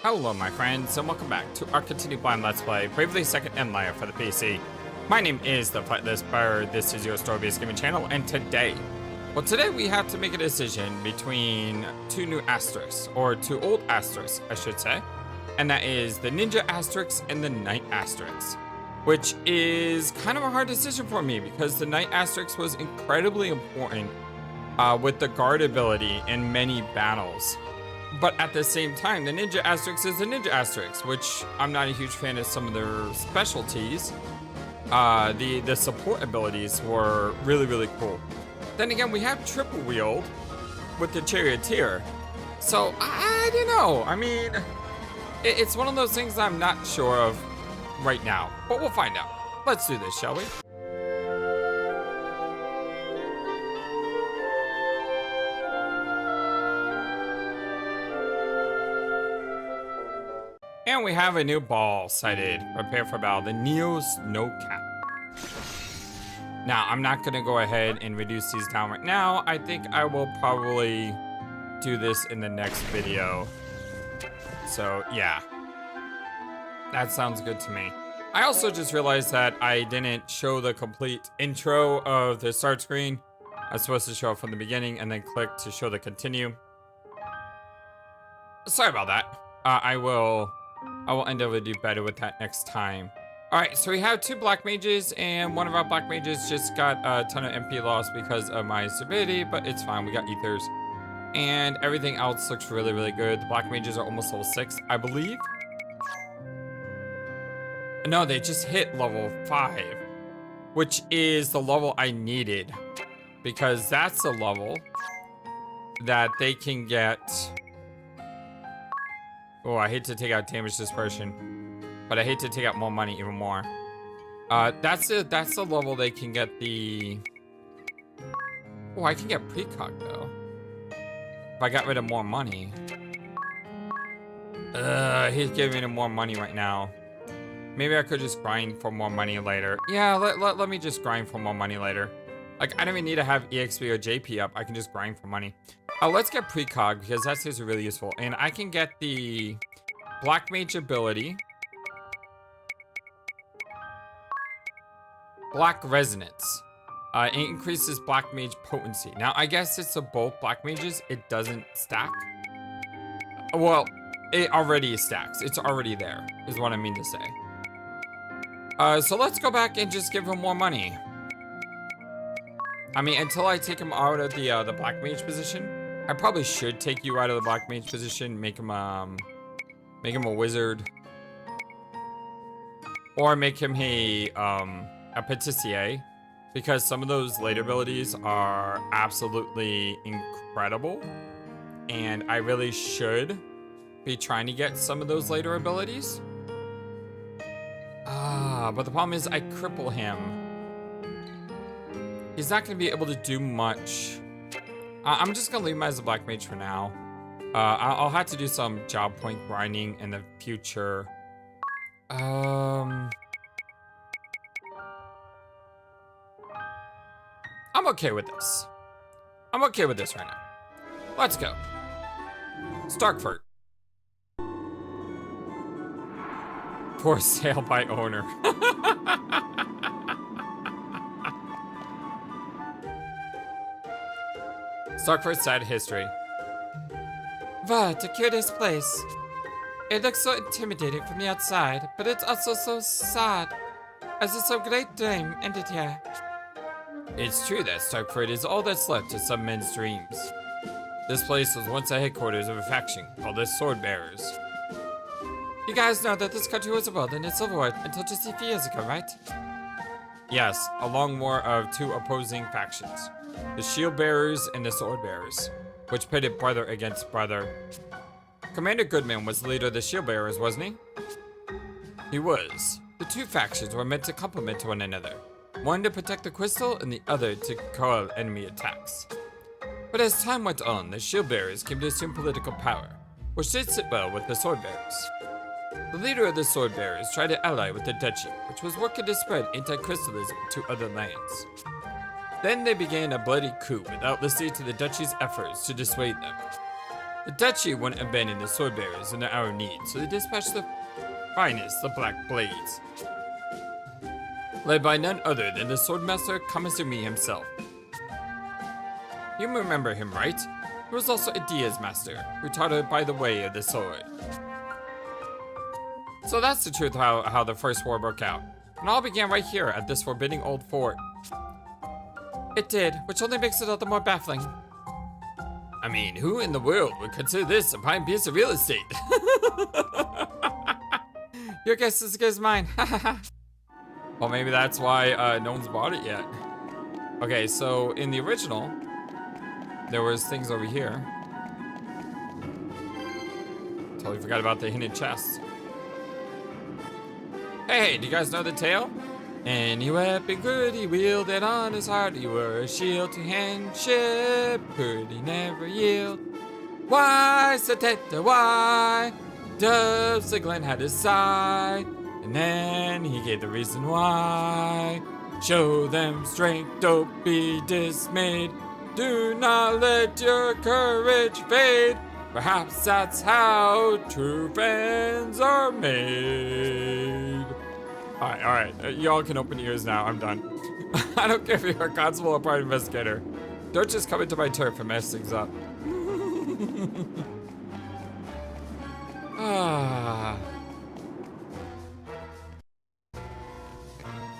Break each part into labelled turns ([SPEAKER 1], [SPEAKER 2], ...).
[SPEAKER 1] Hello my friends, and welcome back to our continued blind Let's Play Bravely Second Empire for the PC. My name is the FlightlessBird, this is your story-based gaming channel, and today we have to make a decision between two new asterisks, or two old asterisks, I should say. And that is the Ninja Asterisk and the Knight Asterisk. Which is kind of a hard decision for me, because the Knight Asterisk was incredibly important with the guard ability in many battles. But at the same time, the Ninja Asterisk is the Ninja Asterisk, which I'm not a huge fan of some of their specialties. The support abilities were really cool. Then again, we have triple wheeled with the Charioteer. So, I don't know. I mean, it's one of those things I'm not sure of right now. But we'll find out. Let's do this, shall we? And we have a new ball sighted. Prepare for battle. The Neo Snow Cap. Now, I'm not going to go ahead and reduce these down right now. I think I will probably do this in the next video. So, yeah. That sounds good to me. I also just realized that I didn't show the complete intro of the start screen. I was supposed to show it from the beginning and then click to show the continue. Sorry about that. I will endeavor to do better with that next time. Alright, so we have two black mages, and one of our black mages just got a ton of MP loss because of my stupidity, but it's fine, we got ethers. And everything else looks really good. The black mages are almost level 6, I believe. No, they just hit level 5, which is the level I needed, because that's the level that they can get. Oh, I hate to take out damage dispersion, but I hate to take out more money even more. That's the level they can get the. Oh, I can get precog though. If I got rid of more money. He's giving me more money right now. Maybe I could just grind for more money later. Yeah, let me just grind for more money later. Like, I don't even need to have EXP or JP up. I can just grind for money. Let's get precog, because that's just really useful. And I can get the Black Mage ability. Black Resonance. It increases Black Mage potency. Now, I guess it's both Black Mages. It doesn't stack. Well, it already stacks. It's already there, is what I mean to say. So let's go back and just give him more money. I mean, until I take him out of the Black Mage position. I probably should take you out of the Black Mage position, make him a wizard. Or make him a patissier. Because some of those later abilities are absolutely incredible. And I really should be trying to get some of those later abilities. But the problem is I cripple him. He's not going to be able to do much. I'm just going to leave him as a Black Mage for now. I'll have to do some job point grinding in the future. I'm okay with this. I'm okay with this right now. Let's go. Starkfort. For sale by owner. Starkfort's sad history. What a curious place. It looks so intimidating from the outside, but it's also so sad, as it's a great dream ended here. It's true that Starkfort is all that's left of some men's dreams. This place was once the headquarters of a faction called the Swordbearers. You guys know that this country was a wilderness of war until just a few years ago, right? Yes, a long war of two opposing factions. The Shield Bearers and the Sword Bearers, which pitted brother against brother. Commander Goodman was the leader of the Shield Bearers, wasn't he? He was. The two factions were meant to complement one another. One to protect the crystal and the other to quell enemy attacks. But as time went on, the Shield Bearers came to assume political power, which did sit well with the Sword Bearers. The leader of the Sword Bearers tried to ally with the Duchy, which was working to spread anti-crystalism to other lands. Then they began a bloody coup without listening to the Duchy's efforts to dissuade them. The duchy wouldn't abandon the sword bearers in their hour of need, so they dispatched the finest, the Black Blades, led by none other than the swordmaster Kamasumi himself. You remember him, right? He was also a Diaz master, who taught her by the way of the sword. So that's the truth of how the first war broke out. And all began right here at this forbidding old fort. It did, which only makes it all the more baffling. I mean, who in the world would consider this a prime piece of real estate? Your guess is as good as mine. Well, maybe that's why no one's bought it yet. Okay, so in the original, there was things over here. Totally forgot about the hidden chest. Hey, do you guys know the tale? Any weapon good he wielded on his heart, he wore a shield to hand, shepherd he never yield. Why, Sateta, why? Doves the Glen had a sigh, and then he gave the reason why. Show them strength, don't be dismayed. Do not let your courage fade. Perhaps that's how true friends are made. Alright, y'all can open ears now. I'm done. I don't care if you're a constable or private investigator. Don't just come into my turf and mess things up.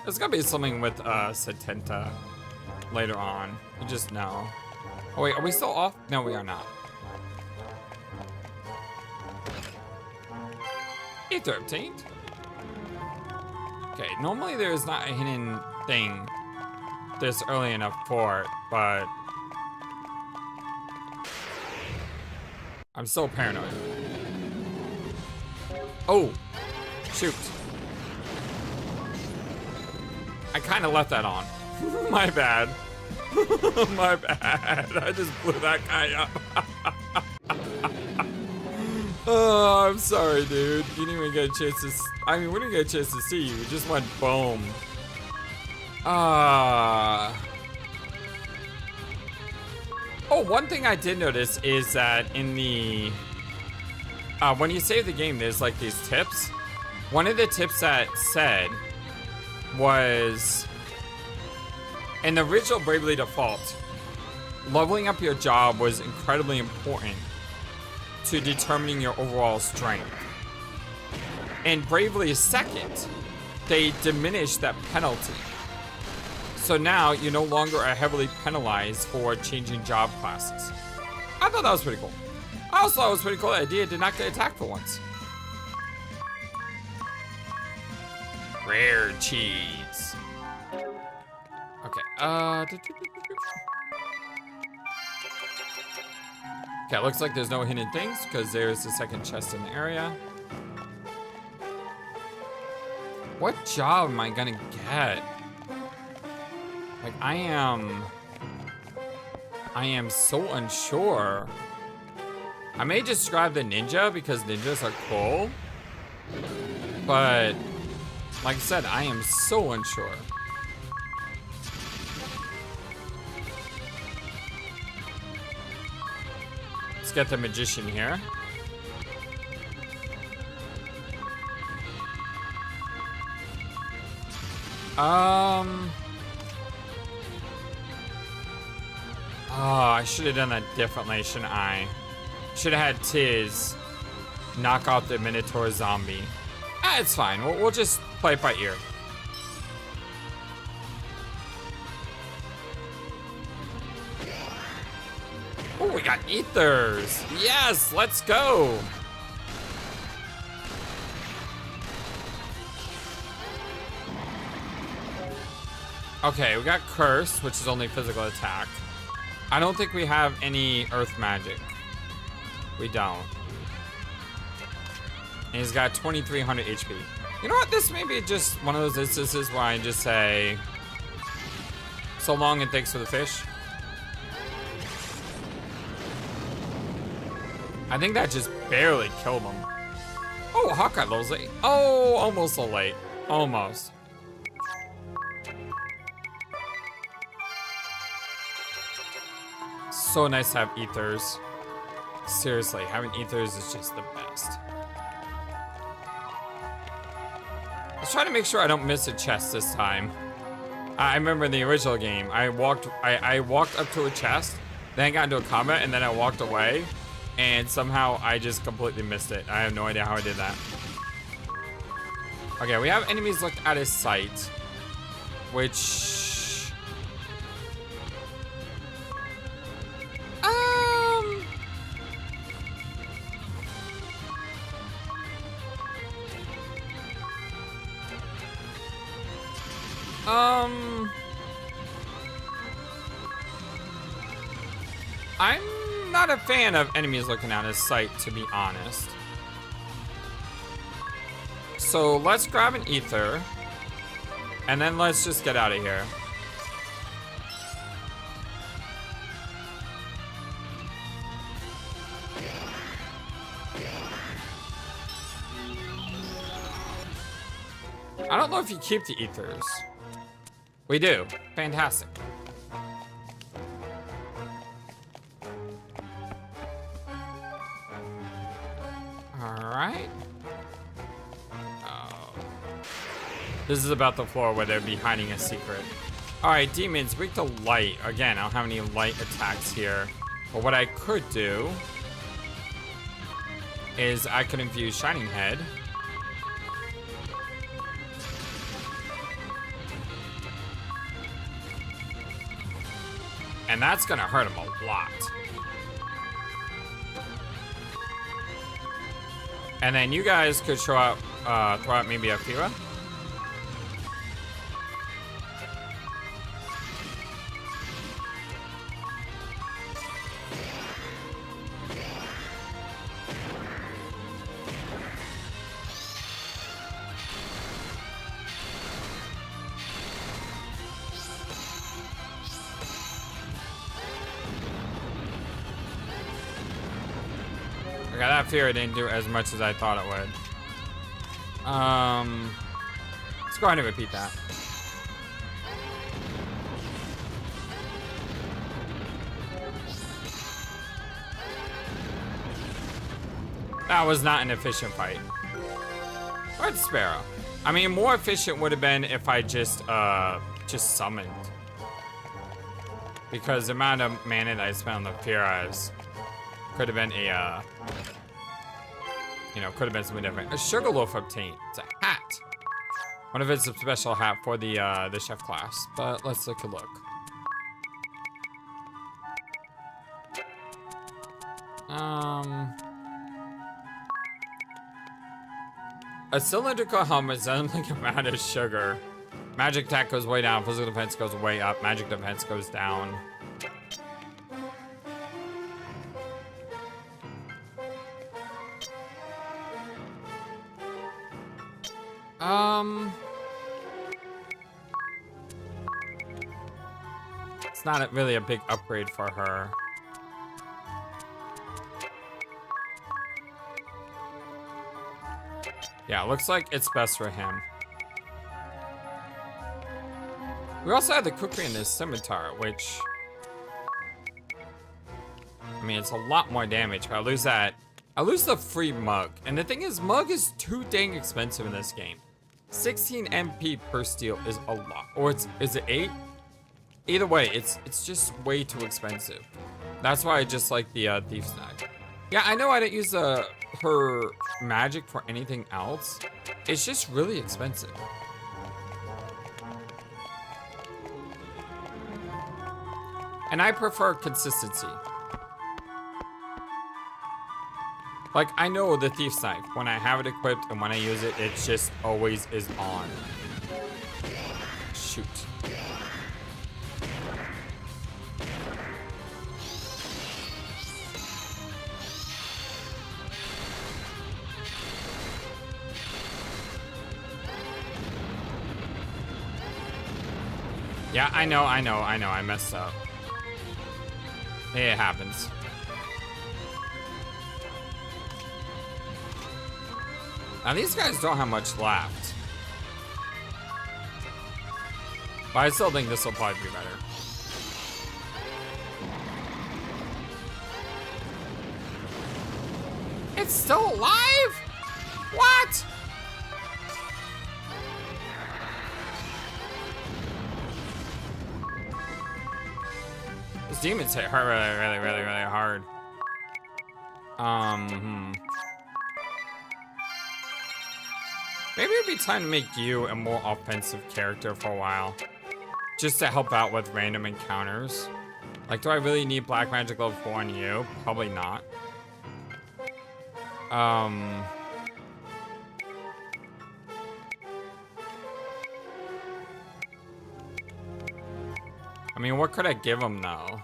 [SPEAKER 1] There's gotta be something with Setenta later on. You just know. Oh wait, are we still off? No, we are not. Ether obtained. Okay, normally there's not a hidden thing this early enough for it, but I'm still paranoid. Oh, shoot. I kind of left that on. My bad. My bad. I just blew that guy up. Oh, I'm sorry, dude. You didn't even get a chance to... I mean, we didn't get a chance to see you. We just went boom. Oh, one thing I did notice is that in the... when you save the game, there's like these tips. One of the tips that said was... in the original Bravely Default, leveling up your job was incredibly important to determining your overall strength. In Bravely Second, they diminished that penalty. So now you no longer are heavily penalized for changing job classes. I thought that was pretty cool. I also thought it was pretty cool the idea did not get attacked for once. Rare cheese. Okay, okay, looks like there's no hidden things because there's the second chest in the area. What job am I gonna get? Like, I am so unsure. I may just grab the ninja because ninjas are cool. But, like I said, I am so unsure. Let's get the magician here. Oh, I should have done that differently, shouldn't I? Should have had Tiz knock out the Minotaur zombie. Ah, it's fine. We'll just play it by ear. Oh, we got ethers. Yes, let's go. Okay, we got Curse, which is only physical attack. I don't think we have any earth magic. We don't. And he's got 2300 HP. You know what? This may be just one of those instances where I just say, so long and thanks for the fish. I think that just barely killed him. Oh, Hawkeye levels 8. Oh, almost a late. Almost. So nice to have ethers. Seriously, having ethers is just the best. Let's try to make sure I don't miss a chest this time. I remember in the original game, I walked up to a chest, then got into a combat, and then I walked away, and somehow I just completely missed it. I have no idea how I did that. Okay, we have enemies looked out of sight, which... I'm not a fan of enemies looking out of sight, to be honest. So let's grab an ether, and then let's just get out of here. I don't know if you keep the ethers. We do. Fantastic. Alright. Oh. This is about the floor where they'd be hiding a secret. Alright, demons, weak to light. Again, I don't have any light attacks here. But what I could do is I could infuse Shining Head. And that's gonna hurt him a lot. And then you guys could show up, throw out maybe a Fira. Okay, that Fira didn't do as much as I thought it would. Let's go ahead and repeat that. That was not an efficient fight. Or the Sparrow. I mean, more efficient would have been if I just summoned. Because the amount of mana that I spent on the Firas could have been a, could have been something different. A sugar loaf obtained. It's a hat. One of it's a special hat for the chef class. But let's take a look. A cylindrical helmet resembling a amount of sugar. Magic attack goes way down. Physical defense goes way up. Magic defense goes down. It's not really a big upgrade for her. Yeah, looks like it's best for him. We also have the cookery in this scimitar, which... I mean, it's a lot more damage, but I lose that. I lose the free mug. And the thing is, mug is too dang expensive in this game. 16 MP per steal is a lot. Or is it 8? Either way, it's just way too expensive. That's why I just like the Thief's Knife. Yeah, I know I didn't use her magic for anything else. It's just really expensive. And I prefer consistency. Like, I know the Thief's Knife, when I have it equipped and when I use it, it just always is on. Shoot. Yeah, I know, I messed up. It happens. Now these guys don't have much left. But I still think this will probably be better. It's still alive? What? Those demons hit her really hard. Maybe it'd be time to make you a more offensive character for a while. Just to help out with random encounters. Like, do I really need Black Magic level 4 on you? Probably not. I mean, what could I give him, though?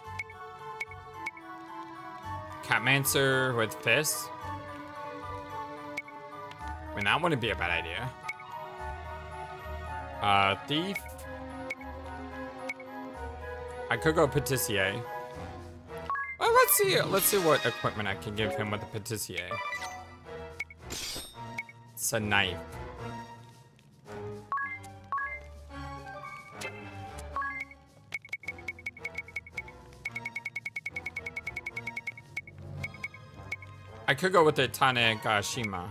[SPEAKER 1] Catmancer with fists? I mean, that wouldn't be a bad idea. Thief? I could go Patissier. Well, let's see what equipment I can give him with the Patissier. It's a knife. I could go with the Tanegashima.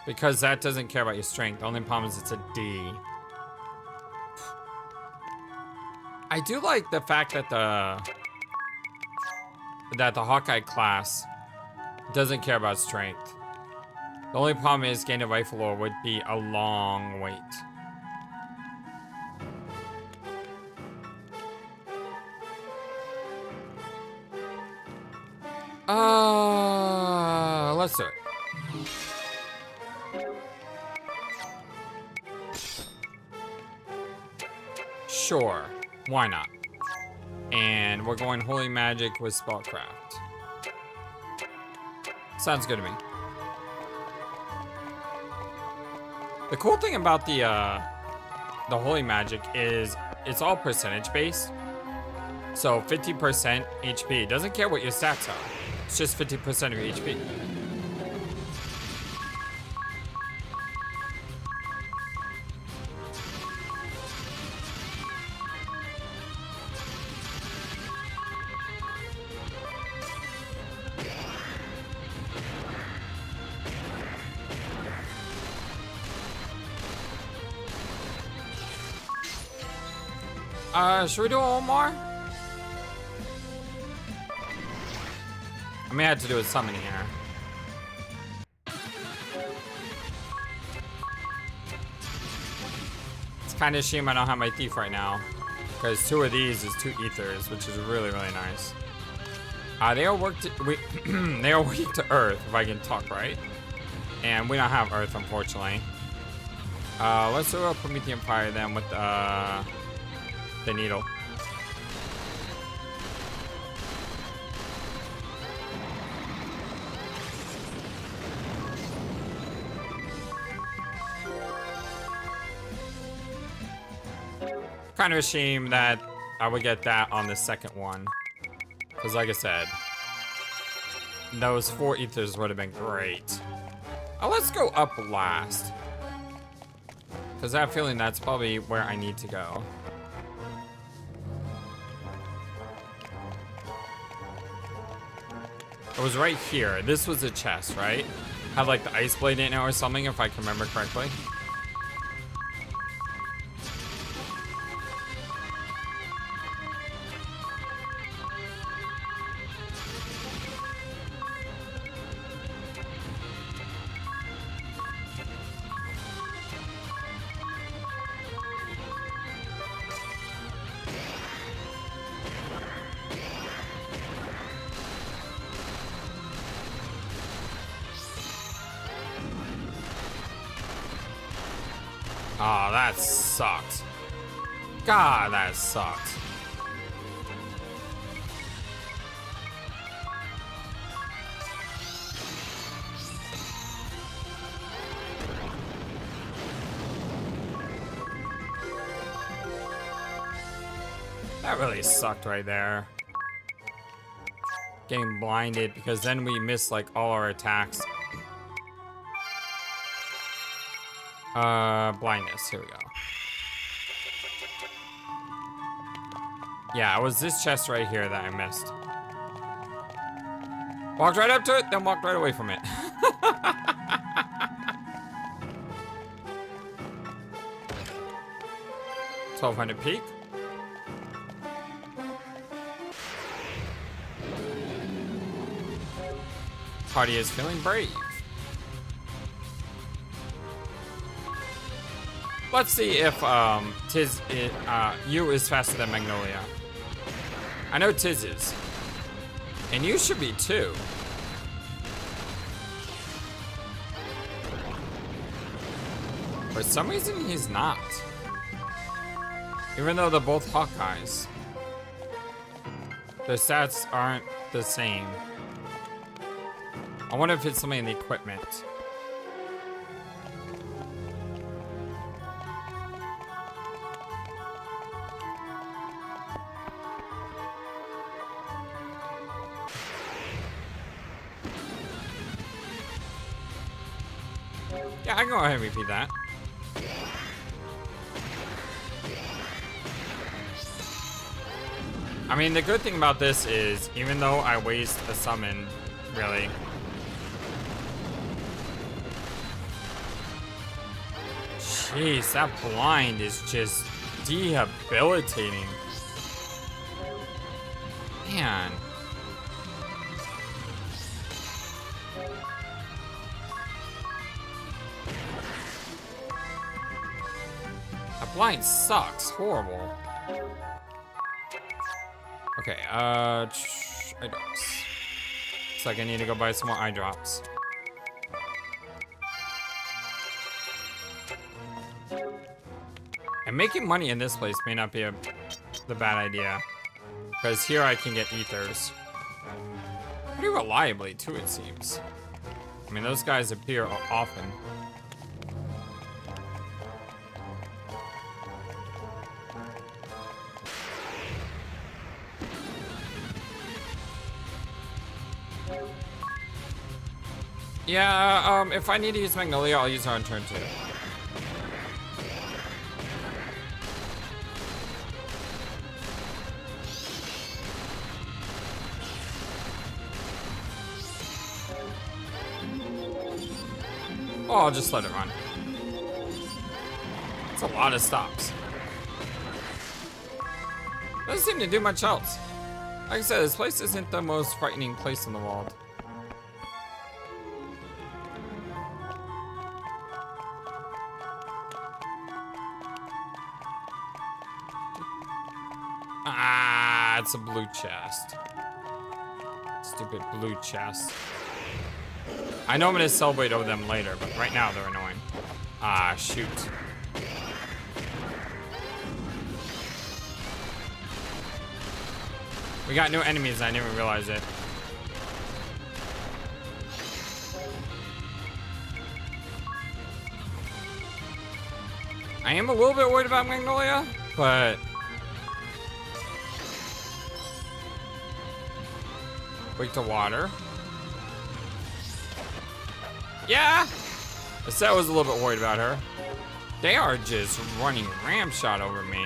[SPEAKER 1] Because that doesn't care about your strength. The only problem is it's a D. I do like the fact that the Hawkeye class doesn't care about strength. The only problem is gaining a rifle lore would be a long wait. Let's do it. Sure, why not? And we're going Holy Magic with Spellcraft. Sounds good to me. The cool thing about the Holy Magic is it's all percentage based. So 50% HP. Doesn't care what your stats are. It's just 50% of your HP. Should we do one more? I may have to do a summon here. It's kind of a shame I don't have my thief right now, because 2 of these is 2 ethers, which is really nice. They are weak to earth, if I can talk right, and we don't have earth, unfortunately. Let's do a Promethean fire then with the needle. Kind of a shame that I would get that on the second one, because like I said, those 4 ethers would have been great. Let's go up last, because I have a feeling that's probably where I need to go. It was right here. This was a chest, right? Had like the ice blade in it or something, if I can remember correctly. Oh, that sucked. God, that sucked. That really sucked right there. Getting blinded, because then we missed like all our attacks. Blindness, here we go. Yeah, it was this chest right here that I missed. Walked right up to it, then walked right away from it. 1200 peak. Party is feeling brave. Let's see if you is faster than Magnolia. I know Tiz is. And you should be too. For some reason, he's not. Even though they're both Hawkeyes. Their stats aren't the same. I wonder if it's something in the equipment. Yeah, I can go ahead and repeat that. I mean, the good thing about this is, even though I waste a summon, really. Jeez, that blind is just debilitating. Man. That blind sucks. Horrible. Okay, eye drops. Looks like I need to go buy some more eye drops. And making money in this place may not be the bad idea. Because here I can get ethers. Pretty reliably, too, it seems. I mean, those guys appear often. Yeah, if I need to use Magnolia, I'll use her on turn 2. Oh, I'll just let it run. It's a lot of stops. Doesn't seem to do much else. Like I said, this place isn't the most frightening place in the world. Ah, it's a blue chest. Stupid blue chest. I know I'm gonna celebrate over them later, but right now they're annoying. Ah, shoot. We got new enemies, I didn't even realize it. I am a little bit worried about Magnolia, but... Wait to water. Yeah! I said I was a little bit worried about her. They are just running ramshot over me.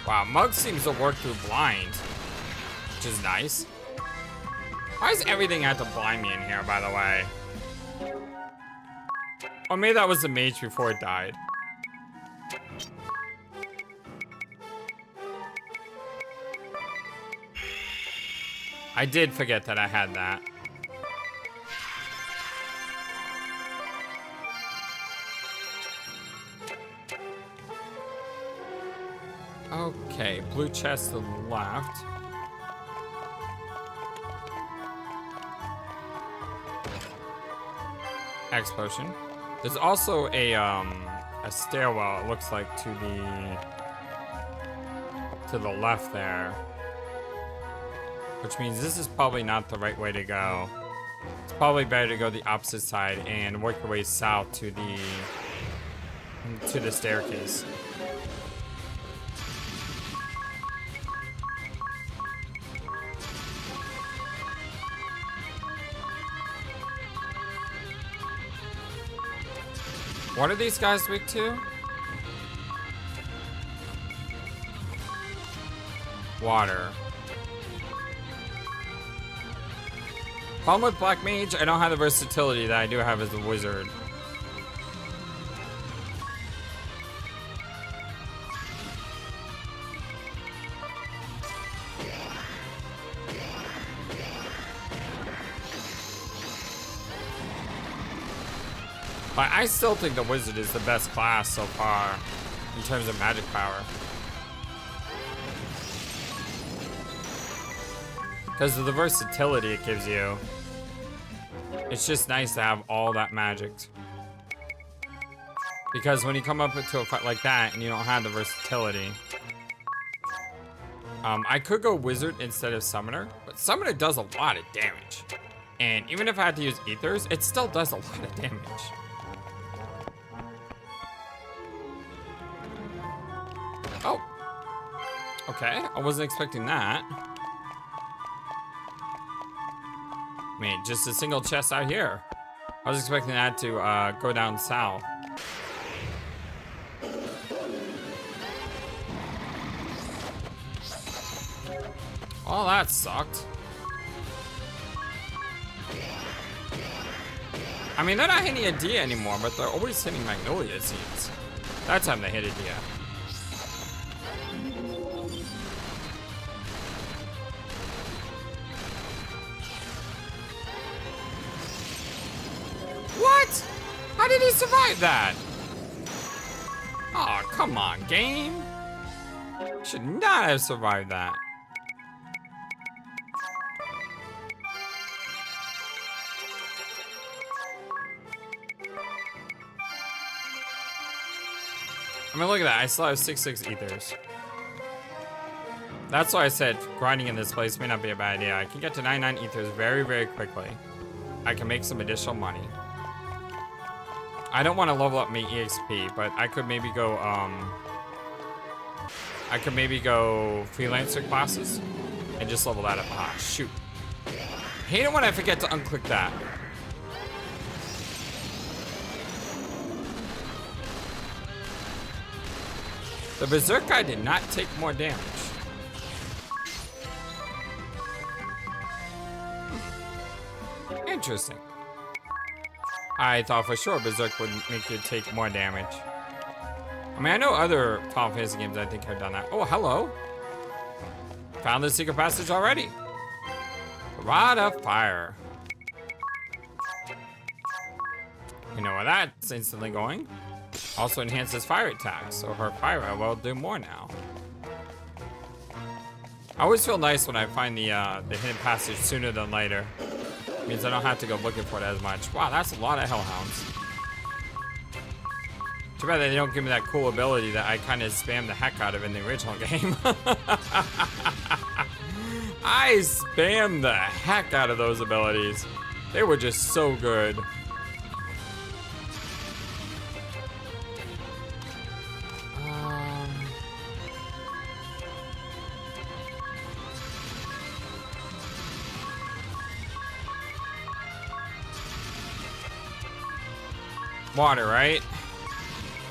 [SPEAKER 1] Wow, Mug seems to work through blind, which is nice. Why does everything have to blind me in here, by the way? Or maybe that was the mage before it died. I did forget that I had that. Okay, blue chest to the left. X potion. There's also a stairwell, it looks like, to the left there. Which means this is probably not the right way to go. It's probably better to go the opposite side and work your way south to to the staircase. What are these guys weak to? Water. Problem with Black Mage, I don't have the versatility that I do have as a wizard. But I still think the wizard is the best class so far in terms of magic power. Because of the versatility it gives you. It's just nice to have all that magic. Because when you come up to a fight like that and you don't have the versatility. I could go wizard instead of summoner, but summoner does a lot of damage. And even if I had to use ethers, it still does a lot of damage. Oh. Okay, I wasn't expecting that. I mean, just a single chest out here. I was expecting that to go down south. Oh, that sucked. I mean, they're not hitting a D anymore, but they're always hitting Magnolia seeds. That time they hit a D. What? How did he survive that? Oh, come on, game. Should not have survived that. I mean, look at that. I still have 6 ethers. That's why I said grinding in this place may not be a bad idea. I can get to 99 ethers very, very quickly. I can make some additional money. I don't want to level up my EXP, but I could maybe go, freelancer classes and just level that up. Ah, shoot. Hate it when I forget to unclick that. The Berserk guy did not take more damage. Interesting. I thought for sure Berserk would make you take more damage. I mean, I know other Final Fantasy games I think have done that. Oh, hello. Found the secret passage already. Rod of Fire. You know where that's instantly going. Also enhances fire attacks, so her fire will do more now. I always feel nice when I find the hidden passage sooner than later. Means I don't have to go looking for it as much. Wow, that's a lot of Hellhounds. Too bad they don't give me that cool ability that I kind of spammed the heck out of in the original game. I spammed the heck out of those abilities. They were just so good. Water, right?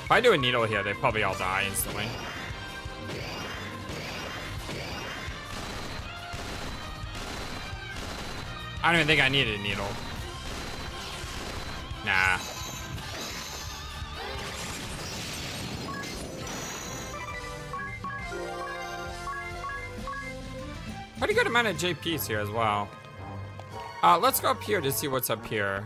[SPEAKER 1] If I do a needle here, they probably all die instantly. I don't even think I needed a needle. Nah. Pretty good amount of JPs here as well. Let's go up here to see what's up here.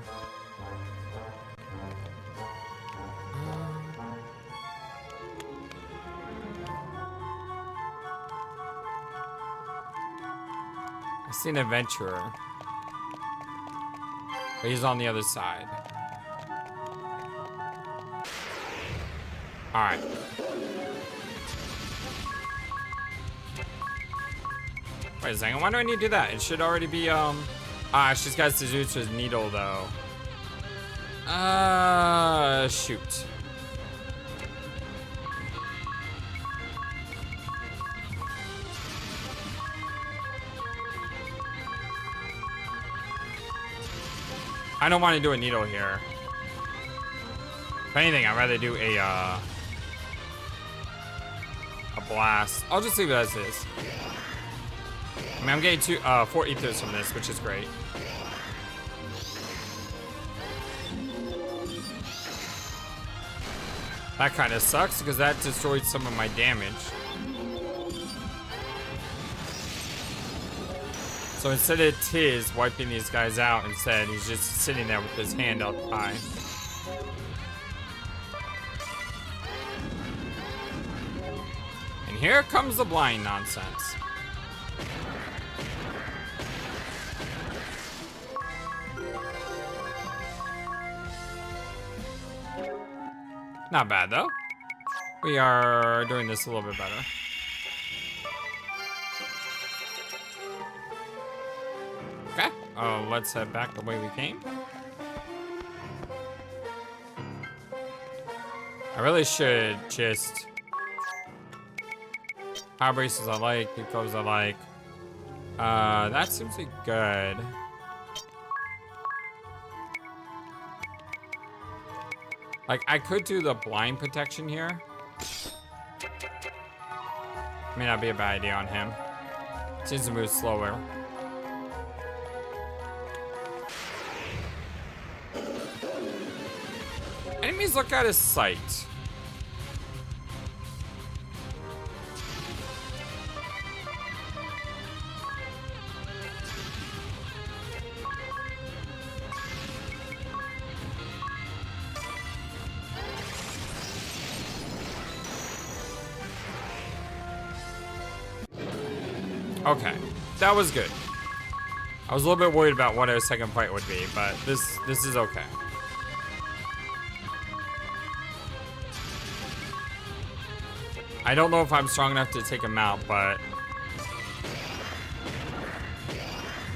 [SPEAKER 1] I see an adventurer. But he's on the other side. Alright. Wait a second, why do I need to do that? It should already be, she's got Suzutsu's needle, though. Shoot. I don't want to do a needle here. If anything, I'd rather do a blast. I'll just leave it as is. I mean, I'm getting 4 ethers from this, which is great. That kind of sucks because that destroyed some of my damage. So instead of Tiz wiping these guys out, instead he's just sitting there with his hand up high. And here comes the blind nonsense. Not bad though. We are doing this a little bit better. Okay, let's head back the way we came. I really should just... Power braces I like, deep clothes I like. That seems to be good. Like, I could do the blind protection here. May not be a bad idea on him. Seems to move slower. Enemies look out of sight. Okay, that was good. I was a little bit worried about what our second fight would be, but this is okay. I don't know if I'm strong enough to take him out, but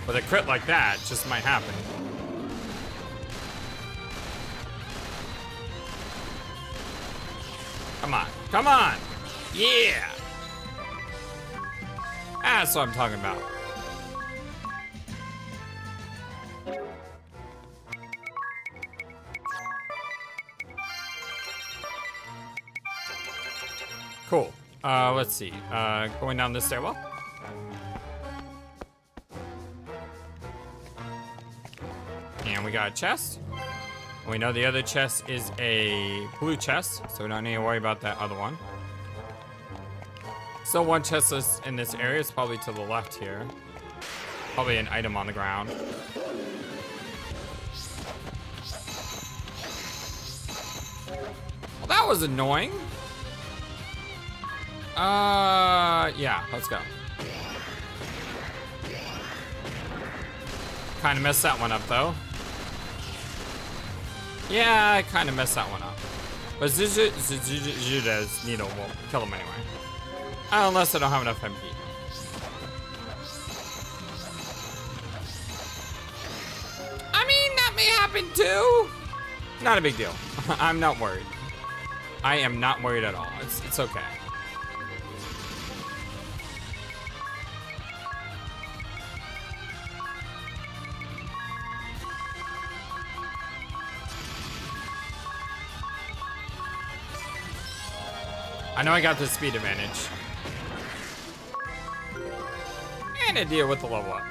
[SPEAKER 1] with a crit like that, it just might happen. Come on, come on! Yeah! That's what I'm talking about. Cool. Let's see. Going down this stairwell. And we got a chest. We know the other chest is a blue chest, so we don't need to worry about that other one. Still one chest is in this area. It's probably to the left here. Probably an item on the ground. Well, that was annoying. Yeah, let's go. Kind of messed that one up, though. Yeah, I kind of messed that one up. But Zujuda's needle will kill him anyway. Unless I don't have enough MP. I mean, that may happen too. Not a big deal. I'm not worried. I am not worried at all. It's okay. I know I got the speed advantage. And a deal with the level up.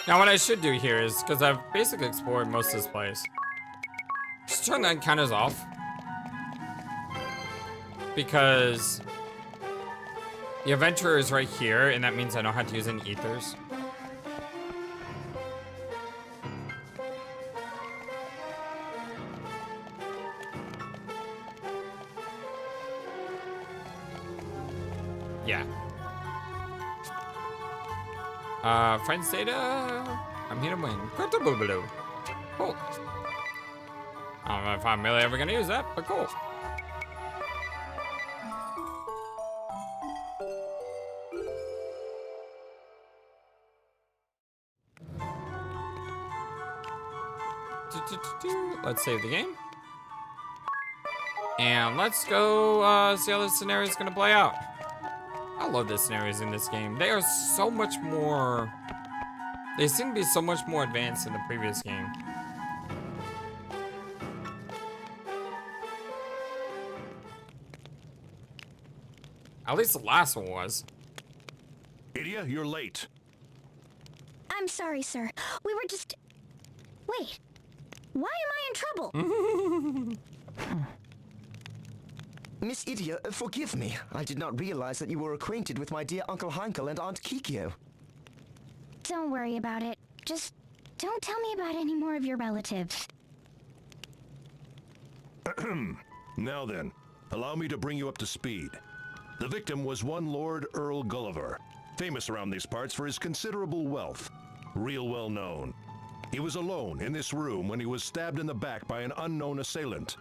[SPEAKER 1] Now what I should do here is, because I've basically explored most of this place, just turn the encounters off. Because the adventurer is right here, and that means I don't have to use any ethers. Yeah. Friends data. I'm here to win. Cool. I don't know if I'm really ever gonna use that, but cool. Let's save the game. And let's go see how this scenario is going to play out. I love the scenarios in this game. They are so much more... They seem to be so much more advanced than the previous game. At least the last one was.
[SPEAKER 2] Idia, you're late.
[SPEAKER 3] I'm sorry, sir. We were just... Wait. Why am I in trouble?
[SPEAKER 4] Miss Idia, forgive me. I did not realize that you were acquainted with my dear Uncle Heinkel and Aunt Kikyo.
[SPEAKER 3] Don't worry about it. Just don't tell me about any more of your relatives.
[SPEAKER 2] Now then, allow me to bring you up to speed. The victim was one Lord Earl Gulliver, famous around these parts for his considerable wealth. Real well known. He was alone in this room when he was stabbed in the back by an unknown assailant.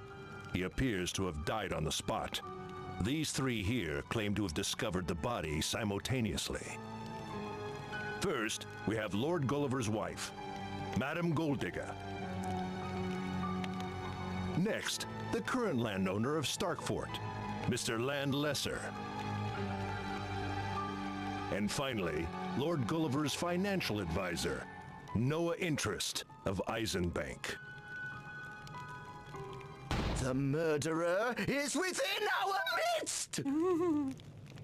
[SPEAKER 2] He appears to have died on the spot. These three here claim to have discovered the body simultaneously. First, we have Lord Gulliver's wife, Madame Golddigger. Next, the current landowner of Starkfort, Mr. Landlesser. And finally, Lord Gulliver's financial advisor, Noah Interest of Eisenbank.
[SPEAKER 4] The murderer is within our midst!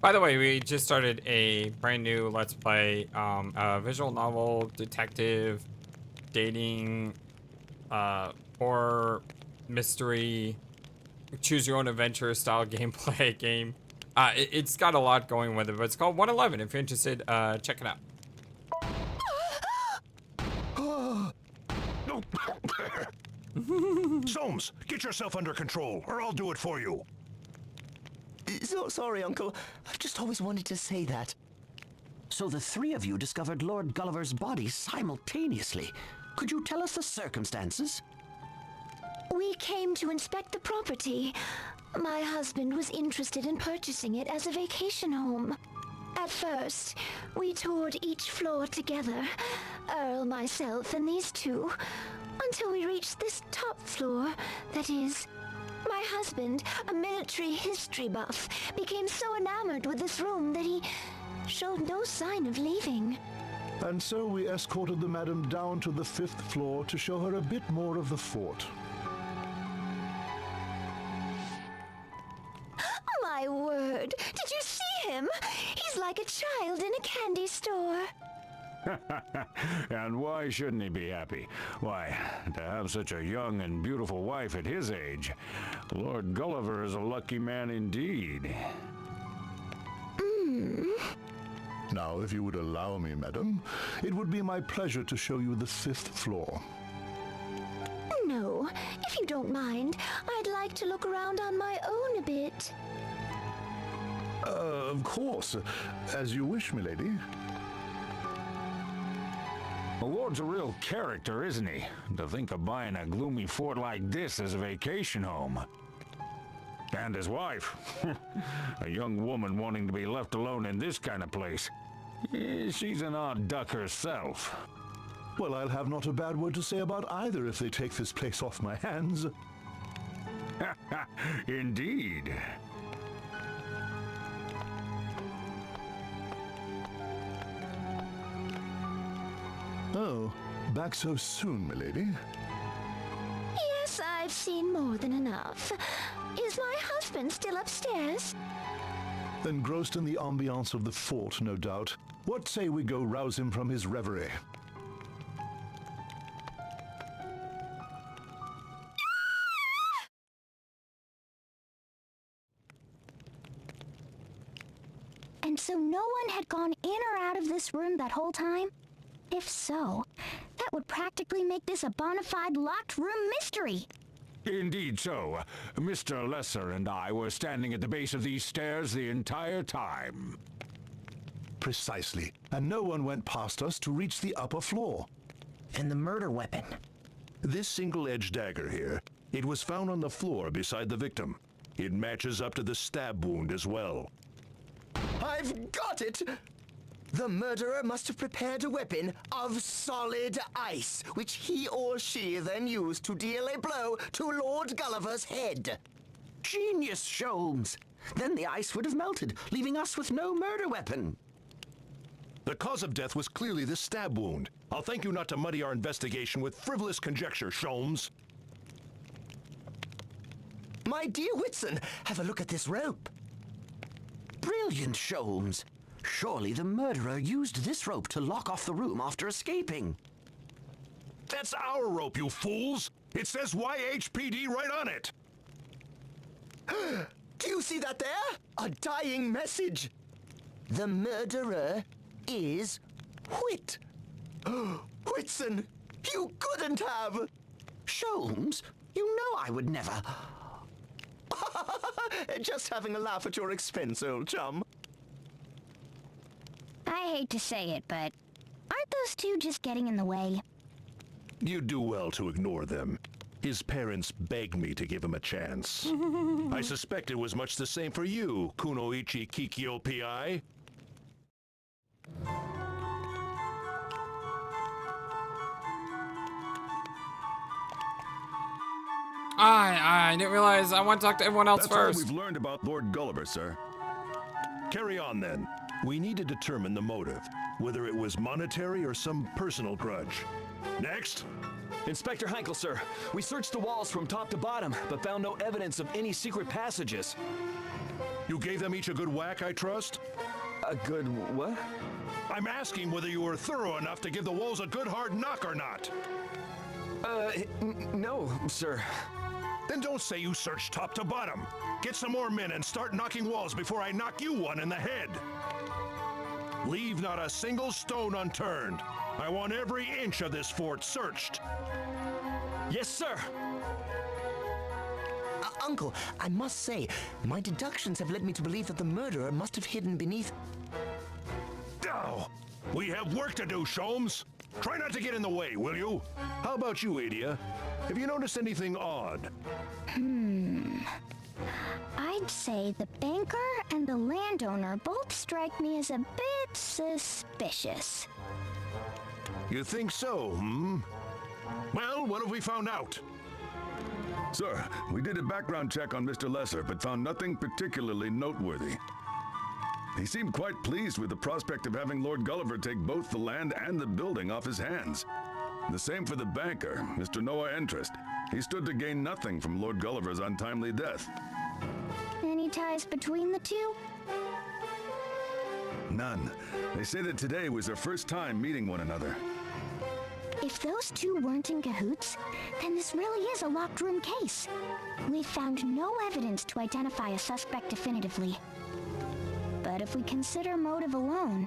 [SPEAKER 1] By the way, we just started a brand new Let's Play, a visual novel, detective, dating, horror, mystery, choose your own adventure style gameplay game. It's got a lot going with it, but it's called 111. If you're interested, check it out.
[SPEAKER 2] Soames, get yourself under control, or I'll do it for you.
[SPEAKER 4] So sorry, Uncle. I've just always wanted to say that.
[SPEAKER 5] So the three of you discovered Lord Gulliver's body simultaneously. Could you tell us the circumstances?
[SPEAKER 3] We came to inspect the property. My husband was interested in purchasing it as a vacation home. At first, we toured each floor together. Earl, myself, and these two. Until we reached this top floor, that is... My husband, a military history buff, became so enamored with this room that he showed no sign of leaving.
[SPEAKER 6] And so we escorted the madam down to the 5th floor to show her a bit more of the fort.
[SPEAKER 3] My word! Did you see him? He's like a child in a candy store.
[SPEAKER 7] And why shouldn't he be happy? Why, to have such a young and beautiful wife at his age, Lord Gulliver is a lucky man indeed.
[SPEAKER 6] Now, if you would allow me, madam, it would be my pleasure to show you the 5th floor.
[SPEAKER 3] No, if you don't mind, I'd like to look around on my own a bit.
[SPEAKER 6] Of course. As you wish, milady.
[SPEAKER 7] The Lord's a real character, isn't he? To think of buying a gloomy fort like this as a vacation home. And his wife. A young woman wanting to be left alone in this kind of place. She's an odd duck herself.
[SPEAKER 6] Well, I'll have not a bad word to say about either if they take this place off my hands.
[SPEAKER 7] Indeed.
[SPEAKER 6] Oh, back so soon, milady?
[SPEAKER 3] Yes, I've seen more than enough. Is my husband still upstairs?
[SPEAKER 6] Engrossed in the ambiance of the fort, no doubt. What say we go rouse him from his reverie?
[SPEAKER 3] And so no one had gone in or out of this room that whole time? If so, that would practically make this a bona fide locked room mystery.
[SPEAKER 7] Indeed so. Mr. Lesser and I were standing at the base of these stairs the entire time.
[SPEAKER 6] Precisely. And no one went past us to reach the upper floor.
[SPEAKER 5] And the murder weapon?
[SPEAKER 2] This single-edged dagger here, it was found on the floor beside the victim. It matches up to the stab wound as well.
[SPEAKER 4] I've got it! The murderer must have prepared a weapon of solid ice, which he or she then used to deal a blow to Lord Gulliver's head.
[SPEAKER 5] Genius, Sholmes! Then the ice would have melted, leaving us with no murder weapon.
[SPEAKER 2] The cause of death was clearly the stab wound. I'll thank you not to muddy our investigation with frivolous conjecture, Sholmes.
[SPEAKER 4] My dear Whitson, have a look at this rope.
[SPEAKER 5] Brilliant, Sholmes. Surely the murderer used this rope to lock off the room after escaping.
[SPEAKER 2] That's our rope, you fools! It says YHPD right on it!
[SPEAKER 4] Do you see that there? A dying message. The murderer is Whit. Whitson, you couldn't have.
[SPEAKER 5] Sholmes, you know I would never.
[SPEAKER 4] Just having a laugh at your expense, old chum.
[SPEAKER 3] I hate to say it, but aren't those two just getting in the way?
[SPEAKER 2] You do well to ignore them. His parents begged me to give him a chance. I suspect it was much the same for you, Kunoichi Kikyo PI.
[SPEAKER 1] I didn't realize I want to talk to everyone else
[SPEAKER 2] That's
[SPEAKER 1] first.
[SPEAKER 2] all we've learned about Lord Gulliver, sir. Carry on, then. We need to determine the motive, whether it was monetary or some personal grudge. Next!
[SPEAKER 8] Inspector Heinkel, sir. We searched the walls from top to bottom, but found no evidence of any secret passages.
[SPEAKER 2] You gave them each a good whack, I trust?
[SPEAKER 8] A good what?
[SPEAKER 2] I'm asking whether you were thorough enough to give the walls a good hard knock or not.
[SPEAKER 8] No, sir.
[SPEAKER 2] Then don't say you searched top to bottom. Get some more men and start knocking walls before I knock you one in the head. Leave not a single stone unturned. I want every inch of this fort searched.
[SPEAKER 8] Yes, sir.
[SPEAKER 4] Uncle, I must say, my deductions have led me to believe that the murderer must have hidden beneath...
[SPEAKER 2] Oh, we have work to do, Sholmes. Try not to get in the way, will you? How about you, Adia? Have you noticed anything odd?
[SPEAKER 3] I'd say the banker and the landowner both strike me as a bit suspicious.
[SPEAKER 2] You think so, hmm? Well, what have we found out?
[SPEAKER 9] Sir, we did a background check on Mr. Lesser, but found nothing particularly noteworthy. He seemed quite pleased with the prospect of having Lord Gulliver take both the land and the building off his hands. The same for the banker, Mr. Noah Interest. He stood to gain nothing from Lord Gulliver's untimely death.
[SPEAKER 3] Any ties between the two?
[SPEAKER 9] None. They say that today was their first time meeting one another.
[SPEAKER 3] If those two weren't in cahoots, then this really is a locked room case. We've found no evidence to identify a suspect definitively. But if we consider motive alone...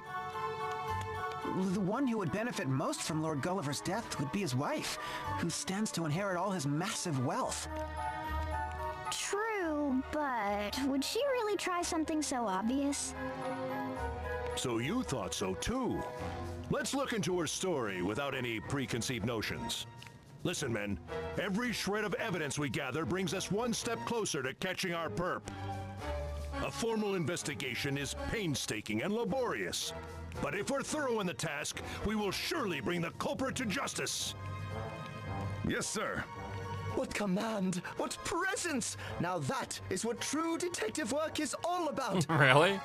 [SPEAKER 10] The one who would benefit most from Lord Gulliver's death would be his wife, who stands to inherit all his massive wealth.
[SPEAKER 3] True, but would she really try something so obvious?
[SPEAKER 2] So you thought so too. Let's look into her story without any preconceived notions. Listen, men, every shred of evidence we gather brings us one step closer to catching our perp. A formal investigation is painstaking and laborious. But if we're thorough in the task, we will surely bring the culprit to justice.
[SPEAKER 9] Yes, sir.
[SPEAKER 4] What command, what presence! Now that is what true detective work is all about.
[SPEAKER 1] Really?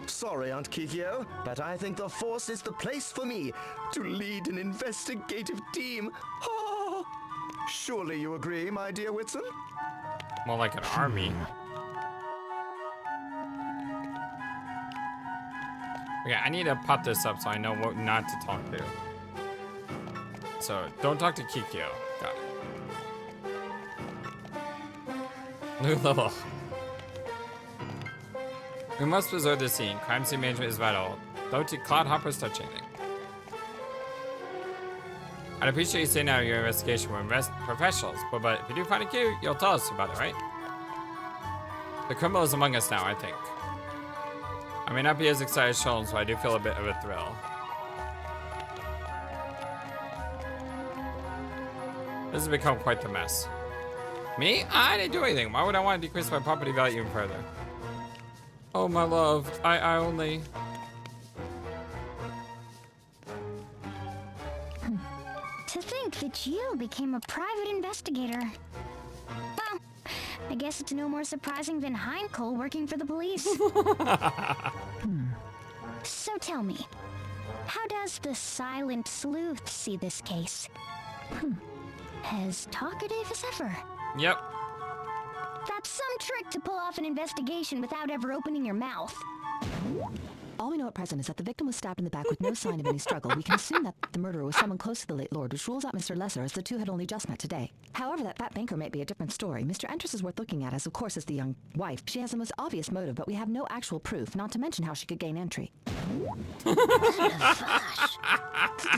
[SPEAKER 4] Sorry, Aunt Kikyo, but I think the Force is the place for me to lead an investigative team. Oh, surely you agree, my dear Whitson?
[SPEAKER 1] More like an army. Okay, I need to pop this up so I know what not to talk to. So, don't talk to Kikyo. Got it. New level. We must preserve the scene. Crime scene management is vital. Don't you cloudhoppers touch anything. I'd appreciate you saying out your investigation. We're professionals, but if you do find a cue, you'll tell us about it, right? The criminal is among us now, I think. I may not be as excited as Sholmes, so I do feel a bit of a thrill. This has become quite the mess. Me? I didn't do anything. Why would I want to decrease my property value even further? Oh, my love. I only...
[SPEAKER 3] To think that you became a private investigator. Well,
[SPEAKER 11] I guess it's no more surprising than Heinkel working for the police. So tell me, how does the Silent Sleuth see this case? As talkative as ever.
[SPEAKER 1] Yep.
[SPEAKER 11] That's some trick to pull off an investigation without ever opening your mouth.
[SPEAKER 12] All we know at present is that the victim was stabbed in the back with no sign of any struggle. We can assume that the murderer was someone close to the late Lord, which rules out Mr. Lesser, as the two had only just met today. However, that fat banker might be a different story. Mr. Entrus is worth looking at, as of course is the young wife. She has the most obvious motive, but we have no actual proof, not to mention how she could gain entry.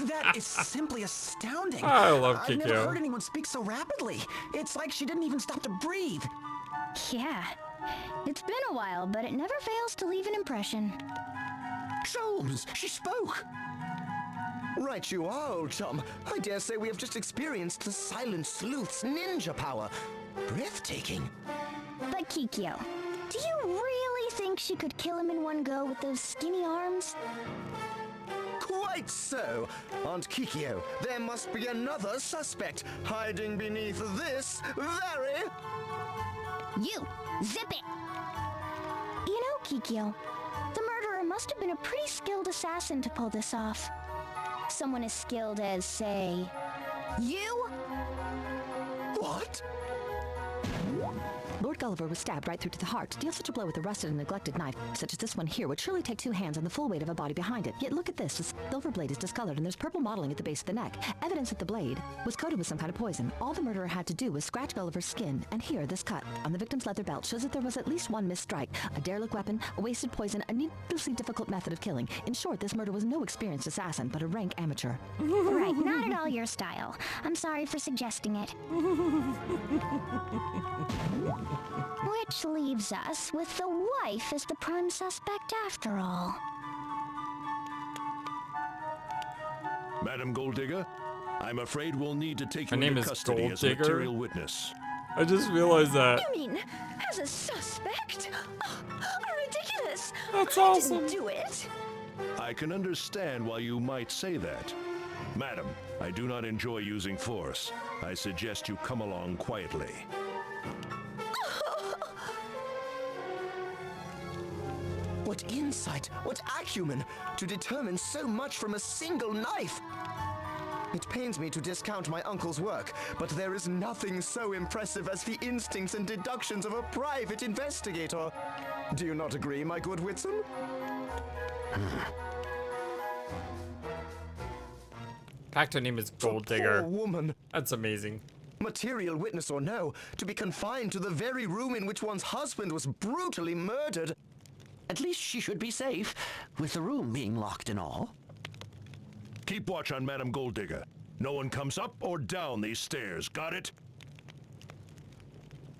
[SPEAKER 10] That is simply astounding.
[SPEAKER 1] I love
[SPEAKER 10] I've never
[SPEAKER 1] Kikyo.
[SPEAKER 10] heard anyone speak so rapidly. It's like she didn't even stop to breathe.
[SPEAKER 11] Yeah, it's been a while, but it never fails to leave an impression.
[SPEAKER 10] Sholmes, she spoke.
[SPEAKER 4] Right you are, old chum. I dare say we have just experienced the Silent Sleuth's ninja power. Breathtaking.
[SPEAKER 11] But Kikyo, do you really think she could kill him in one go with those skinny arms?
[SPEAKER 4] Quite so. Aunt Kikyo, there must be another suspect hiding beneath this very...
[SPEAKER 11] You! Zip it! You know, Kikyo, the murderer must have been a pretty skilled assassin to pull this off. Someone as skilled as, say, you?
[SPEAKER 4] What?
[SPEAKER 12] Lord Gulliver was stabbed right through to the heart. To deal such a blow with a rusted and neglected knife, such as this one here, would surely take two hands and the full weight of a body behind it. Yet look at this. The silver blade is discolored and there's purple mottling at the base of the neck. Evidence that the blade was coated with some kind of poison. All the murderer had to do was scratch Gulliver's skin, and here, this cut on the victim's leather belt shows that there was at least one missed strike, a derelict weapon, a wasted poison, a needlessly difficult method of killing. In short, this murder was no experienced assassin, but a rank amateur.
[SPEAKER 11] Right, not at all your style. I'm sorry for suggesting it. Which leaves us with the wife as the prime suspect after all.
[SPEAKER 2] Madam Golddigger, I'm afraid we'll need to take
[SPEAKER 1] Her
[SPEAKER 2] you
[SPEAKER 1] name
[SPEAKER 2] into
[SPEAKER 1] is
[SPEAKER 2] custody as a
[SPEAKER 1] Golddigger?
[SPEAKER 2] material witness.
[SPEAKER 1] I just realized that.
[SPEAKER 3] You mean, as a suspect? Oh, ridiculous!
[SPEAKER 1] That's
[SPEAKER 3] I
[SPEAKER 1] awesome.
[SPEAKER 3] didn't do it!
[SPEAKER 2] I can understand why you might say that. Madam, I do not enjoy using force. I suggest you come along quietly.
[SPEAKER 4] What insight, what acumen, to determine so much from a single knife! It pains me to discount my uncle's work, but there is nothing so impressive as the instincts and deductions of a private investigator. Do you not agree, my good Whitson?
[SPEAKER 1] Fact, her name is Gold
[SPEAKER 4] Poor
[SPEAKER 1] Digger.
[SPEAKER 4] woman.
[SPEAKER 1] That's amazing.
[SPEAKER 4] Material witness or no, to be confined to the very room in which one's husband was brutally murdered.
[SPEAKER 5] At least she should be safe, with the room being locked and all.
[SPEAKER 2] Keep watch on Madam Golddigger. No one comes up or down these stairs, got it?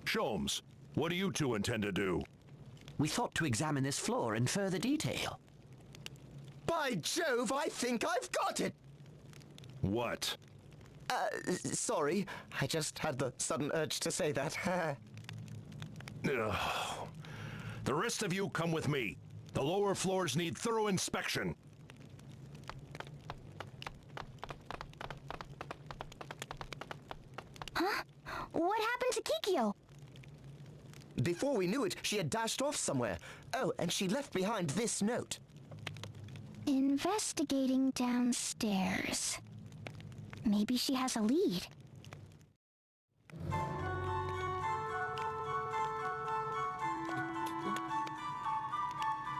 [SPEAKER 2] Sholmes, what do you two intend to do?
[SPEAKER 5] We thought to examine this floor in further detail.
[SPEAKER 4] By Jove, I think I've got it!
[SPEAKER 2] What?
[SPEAKER 4] Sorry, I just had the sudden urge to say that.
[SPEAKER 2] Ugh. The rest of you come with me. The lower floors need thorough inspection.
[SPEAKER 11] Huh? What happened to Kikyo?
[SPEAKER 4] Before we knew it, she had dashed off somewhere. Oh, and she left behind this note.
[SPEAKER 11] Investigating downstairs. Maybe she has a lead.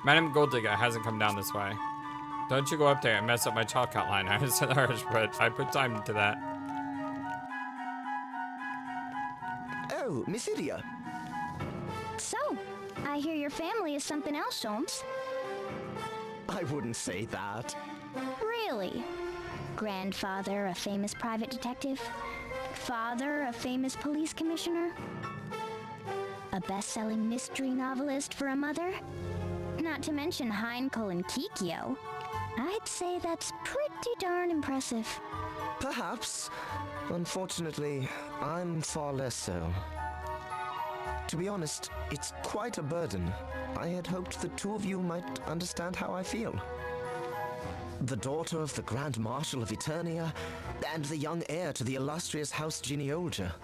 [SPEAKER 1] Madam Golddigger hasn't come down this way. Don't you go up there and mess up my chalk outline. I was in a rush, but I put time into that.
[SPEAKER 4] Oh, Miss Idia.
[SPEAKER 11] So, I hear your family is something else, Sholmes.
[SPEAKER 4] I wouldn't say that.
[SPEAKER 11] Really? Grandfather, a famous private detective? Father, a famous police commissioner? A best-selling mystery novelist for a mother? Not to mention Heinkel and Kikyo. I'd say that's pretty darn impressive.
[SPEAKER 4] Perhaps. Unfortunately, I'm far less so. To be honest, it's quite a burden. I had hoped the two of you might understand how I feel. The daughter of the Grand Marshal of Eternia, and the young heir to the illustrious House Genealogia.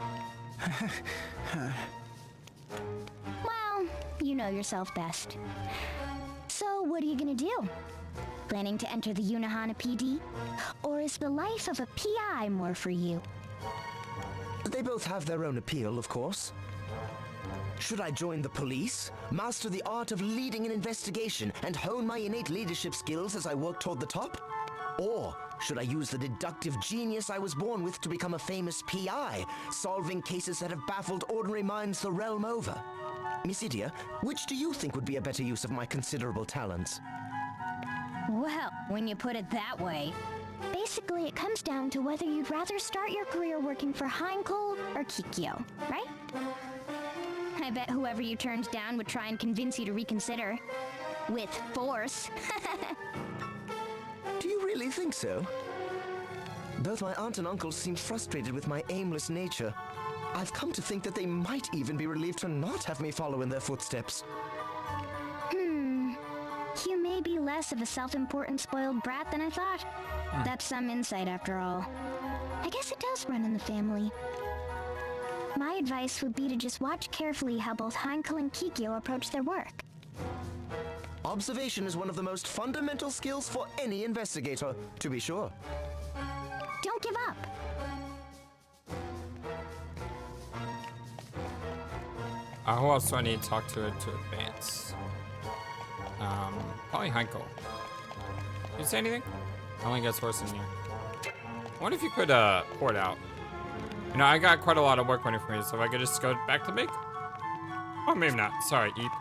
[SPEAKER 11] Well, you know yourself best. So, what are you gonna do? Planning to enter the Unohana PD? Or is the life of a PI more for you?
[SPEAKER 4] They both have their own appeal, of course. Should I join the police, master the art of leading an investigation, and hone my innate leadership skills as I work toward the top? Or should I use the deductive genius I was born with to become a famous PI, solving cases that have baffled ordinary minds the realm over? Miss Idia, which do you think would be a better use of my considerable talents?
[SPEAKER 11] Well, when you put it that way. Basically, it comes down to whether you'd rather start your career working for Heinkel or Kikyo, right? I bet whoever you turned down would try and convince you to reconsider. With force.
[SPEAKER 4] Do you really think so? Both my aunt and uncle seem frustrated with my aimless nature. I've come to think that they might even be relieved to not have me follow in their footsteps.
[SPEAKER 11] You may be less of a self-important spoiled brat than I thought. That's some insight after all. I guess it does run in the family. My advice would be to just watch carefully how both Heinkel and Kikyo approach their work.
[SPEAKER 4] Observation is one of the most fundamental skills for any investigator, to be sure.
[SPEAKER 11] Don't give up.
[SPEAKER 1] Who else do I need to talk to advance? Probably Heinkel. Did you say anything? I only gets worse in here. I wonder if you could pour it out. You know, I got quite a lot of work running for me, so if I could just go back to make. Or maybe not. Sorry, Eep.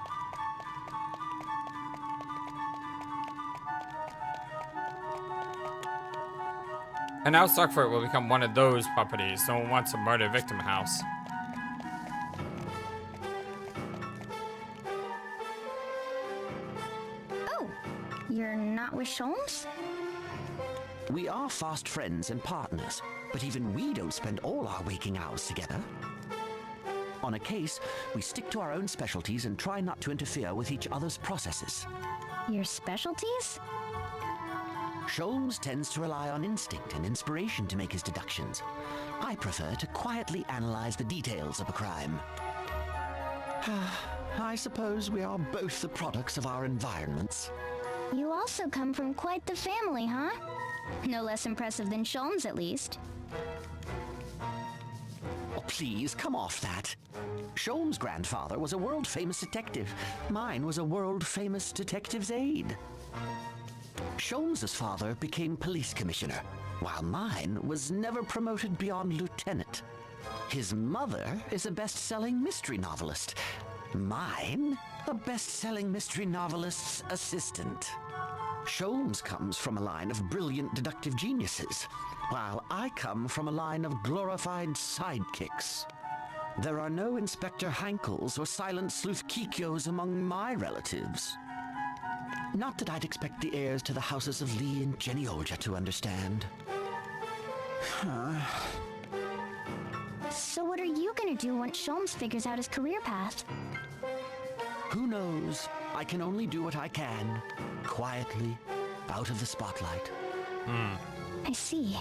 [SPEAKER 1] And now Starkfort will become one of those properties someone wants a murder victim house.
[SPEAKER 11] Oh, you're not with Sholmes?
[SPEAKER 5] We are fast friends and partners, but even we don't spend all our waking hours together. On a case, we stick to our own specialties and try not to interfere with each other's processes.
[SPEAKER 11] Your specialties?
[SPEAKER 5] Sholmes tends to rely on instinct and inspiration to make his deductions. I prefer to quietly analyze the details of a crime. I suppose we are both the products of our environments.
[SPEAKER 11] You also come from quite the family, huh? No less impressive than Sholmes, at least.
[SPEAKER 5] Oh, please, come off that. Sholmes' grandfather was a world-famous detective. Mine was a world-famous detective's aide. Sholmes' father became police commissioner, while mine was never promoted beyond lieutenant. His mother is a best-selling mystery novelist. Mine, a best-selling mystery novelist's assistant. Sholmes comes from a line of brilliant deductive geniuses, while I come from a line of glorified sidekicks. There are no Inspector Heinkels or Silent Sleuth Kikyos among my relatives. Not that I'd expect the heirs to the houses of Lee and Jenny Olja to understand.
[SPEAKER 11] So what are you gonna do once Sholmes figures out his career path?
[SPEAKER 5] Who knows? I can only do what I can. Quietly, out of the spotlight.
[SPEAKER 11] I see.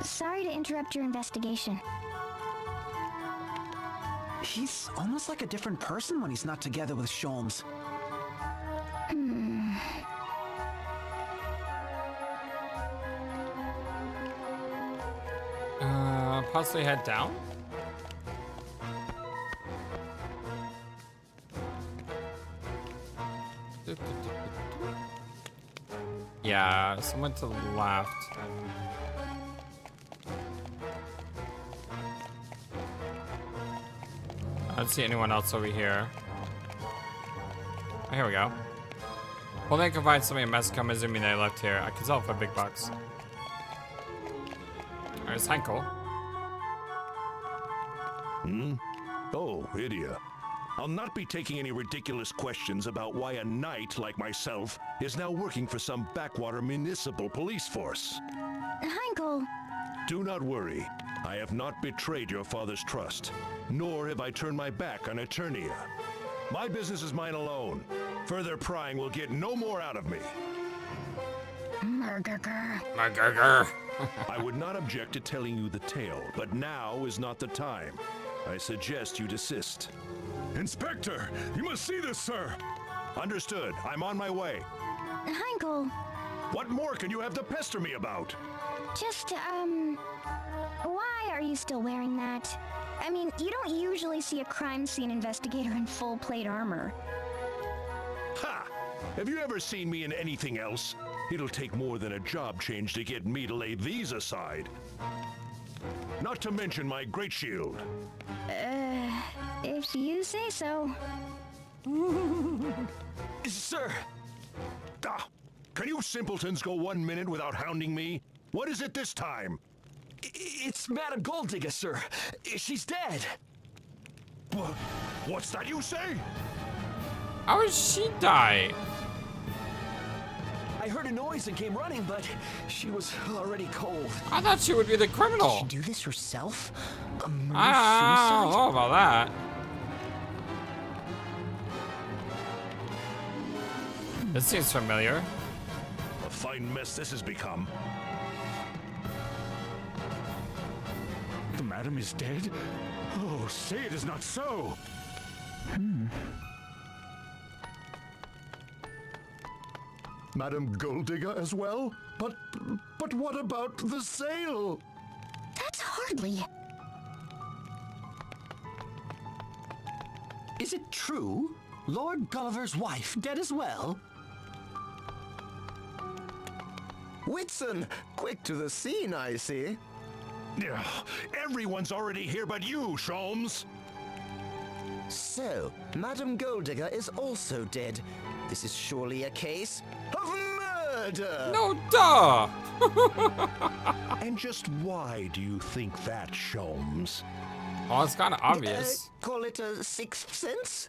[SPEAKER 11] Sorry to interrupt your investigation.
[SPEAKER 10] He's almost like a different person when he's not together with Sholmes.
[SPEAKER 1] Possibly head down? Yeah, someone to the left. I don't see anyone else over here. Oh, here we go. Well, they can find somebody in Mexico. I'm assuming they left here. I can sell for big bucks. There's Heinkel.
[SPEAKER 2] Oh, Idia. I'll not be taking any ridiculous questions about why a knight like myself is now working for some backwater municipal police force.
[SPEAKER 11] Heinkel!
[SPEAKER 2] Do not worry. I have not betrayed your father's trust, nor have I turned my back on Eternia. My business is mine alone. Further prying will get no more out of me.
[SPEAKER 1] McGregor.
[SPEAKER 2] I would not object to telling you the tale, but now is not the time. I suggest you desist.
[SPEAKER 9] Inspector, you must see this, sir.
[SPEAKER 2] Understood. I'm on my way.
[SPEAKER 11] Heinkel,
[SPEAKER 2] What more can you have to pester me about?
[SPEAKER 11] just, why are you still wearing that? I mean, you don't usually see a crime scene investigator in full plate armor.
[SPEAKER 2] Ha! Have you ever seen me in anything else? It'll take more than a job change to get me to lay these aside. Not to mention my great shield.
[SPEAKER 11] If you say so.
[SPEAKER 8] Sir!
[SPEAKER 2] Ah, can you simpletons go 1 minute without hounding me? What is it this time?
[SPEAKER 8] It's Madame Golddigger, sir. She's dead.
[SPEAKER 2] What's that you say?
[SPEAKER 1] How did she die?
[SPEAKER 8] I heard a noise and came running, but she was already cold.
[SPEAKER 1] I thought she would be the criminal.
[SPEAKER 4] Did she do this herself? A murder
[SPEAKER 1] I don't
[SPEAKER 4] suicide?
[SPEAKER 1] know about that. This seems familiar.
[SPEAKER 2] A fine mess this has become.
[SPEAKER 7] The madam is dead? Oh, say it is not so!
[SPEAKER 6] Madam Golddigger as well? But what about the sale?
[SPEAKER 11] That's hardly.
[SPEAKER 5] Is it true? Lord Gulliver's wife dead as well?
[SPEAKER 4] Whitson, quick to the scene, I see.
[SPEAKER 2] Ugh, everyone's already here but you, Sholmes.
[SPEAKER 4] So, Madame Golddigger is also dead. This is surely a case of murder!
[SPEAKER 1] No, duh!
[SPEAKER 2] And just why do you think that, Sholmes?
[SPEAKER 1] Well, it's kind of obvious.
[SPEAKER 4] Call it a sixth sense?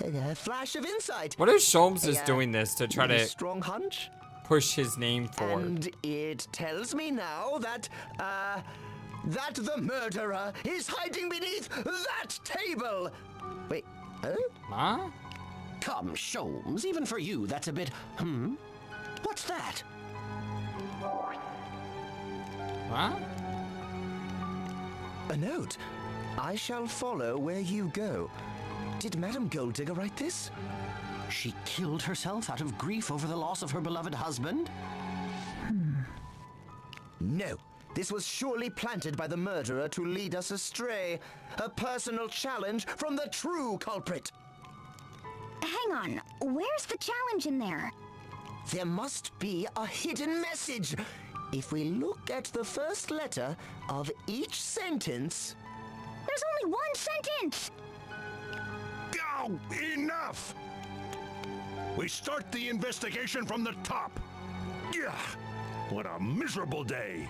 [SPEAKER 4] A flash of insight.
[SPEAKER 1] What if Sholmes is
[SPEAKER 4] Yeah,
[SPEAKER 1] doing this to try
[SPEAKER 4] a
[SPEAKER 1] to
[SPEAKER 4] strong hunch?
[SPEAKER 1] push his name forward?
[SPEAKER 4] And it tells me now that the murderer is hiding beneath that table! Wait,
[SPEAKER 1] Huh?
[SPEAKER 5] Come, Sholmes, even for you, that's a bit, What's that?
[SPEAKER 1] Huh?
[SPEAKER 4] A note. I shall follow where you go. Did Madame Golddigger write this?
[SPEAKER 5] She killed herself out of grief over the loss of her beloved husband?
[SPEAKER 4] No. This was surely planted by the murderer to lead us astray. A personal challenge from the true culprit.
[SPEAKER 11] Hang on, where's the challenge in there?
[SPEAKER 4] There must be a hidden message. If we look at the first letter of each sentence...
[SPEAKER 11] There's only one sentence!
[SPEAKER 2] Oh, enough! We start the investigation from the top. Yeah, what a miserable day.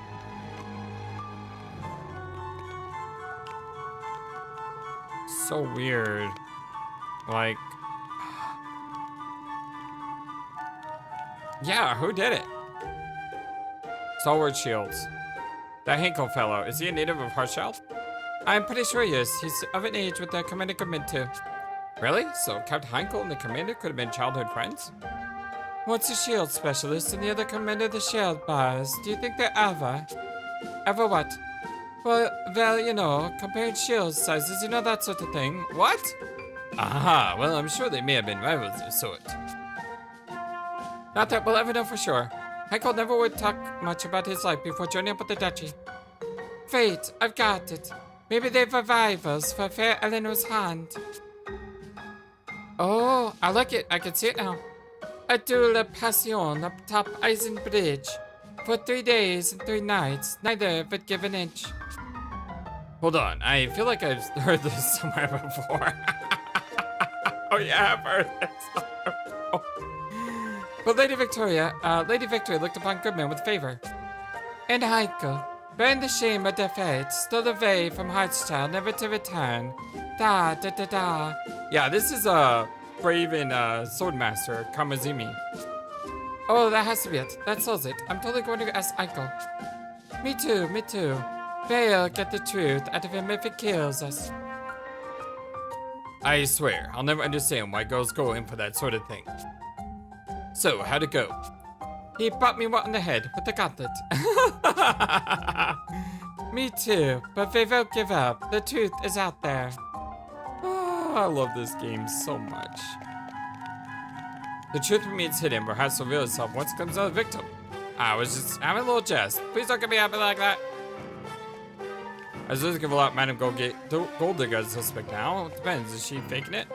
[SPEAKER 1] So weird. Like... Yeah, who did it? Stalwart Shields. That Heinkel fellow, is he a native of Harsheld? I'm pretty sure he is. He's of an age with the commander could meant to. Really? So Captain Heinkel and the commander could have been childhood friends? What's a shield specialist and the other commander the shield bars? Do you think they're ever? Ever what? Well, you know, comparing shield sizes, you know, that sort of thing. What? Aha, well, I'm sure they may have been rivals of sort. Not that we'll ever know for sure. Heinkel never would talk much about his life before joining up with the duchy. Fate, I've got it. Maybe they've revivals for fair Eleanor's hand. Oh, I like it. I can see it now. A duel passion up top Eisen Bridge. For 3 days and 3 nights, neither but give an inch. Hold on, I feel like I've heard this somewhere before. Oh yeah, I've heard this somewhere before. But Lady Victoria looked upon Goodman with favor. And Heinkel, bearing the shame of defeat, stole away from Heartschild, never to return. Da da da da. Yeah, this is Braven Swordmaster Kamazumi. Oh, that has to be it. That solves it. I'm totally going to ask Heinkel. Me too, me too. They'll get the truth out of him if it kills us. I swear, I'll never understand why girls go in for that sort of thing. So, how'd it go? He popped me right in the head with the gauntlet. Me too, but they won't give up. The truth is out there. Oh, I love this game so much. The truth remains hidden, but has to reveal itself once it comes to the victim. I was just having a little jest. Please don't get me happy like that. I was just give a lot, Madam Gold Digger as a suspect now. It depends. Is she faking it?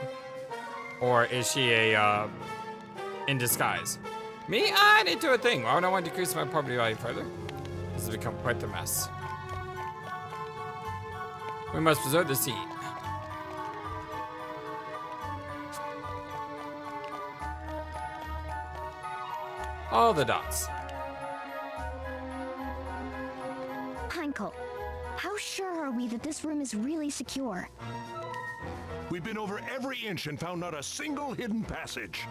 [SPEAKER 1] Or is she a, in disguise? Me? I didn't do a thing. Why would I want to decrease my property value further? This has become quite the mess. We must preserve the scene. All the dots.
[SPEAKER 11] Heinkel, how sure are we that this room is really secure?
[SPEAKER 2] We've been over every inch and found not a single hidden passage.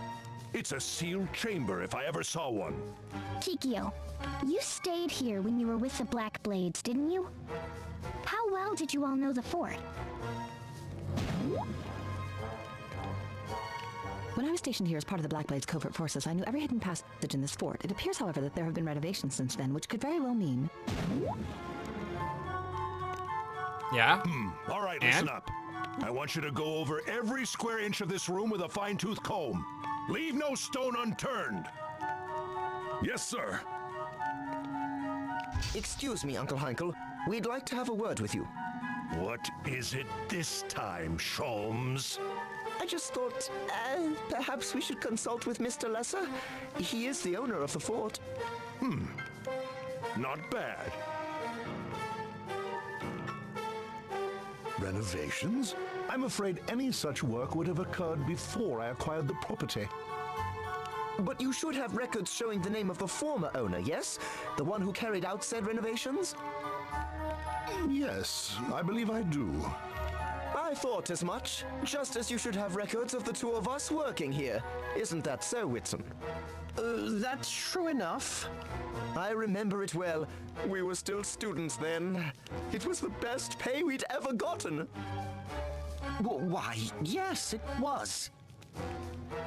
[SPEAKER 2] It's a sealed chamber if I ever saw one.
[SPEAKER 11] Kikyo, you stayed here when you were with the Black Blades, didn't you? How well did you all know the fort?
[SPEAKER 12] When I was stationed here as part of the Black Blades covert forces, I knew every hidden passage in this fort. It appears, however, that there have been renovations since then, which could very well mean...
[SPEAKER 1] Yeah?
[SPEAKER 2] All right, listen up. I want you to go over every square inch of this room with a fine-tooth comb. Leave no stone unturned.
[SPEAKER 9] Yes, sir.
[SPEAKER 4] Excuse me, Uncle Heinkel. We'd like to have a word with you.
[SPEAKER 2] What is it this time, Sholmes?
[SPEAKER 4] I just thought, perhaps we should consult with Mr. Lesser. He is the owner of the fort.
[SPEAKER 2] Not bad.
[SPEAKER 6] Renovations? I'm afraid any such work would have occurred before I acquired the property.
[SPEAKER 4] But you should have records showing the name of the former owner, yes? The one who carried out said renovations?
[SPEAKER 6] Yes, I believe I do.
[SPEAKER 4] I thought as much. Just as you should have records of the two of us working here. Isn't that so, Whitson?
[SPEAKER 10] That's true enough.
[SPEAKER 4] I remember it well. We were still students then. It was the best pay we'd ever gotten.
[SPEAKER 5] Why, yes, it was.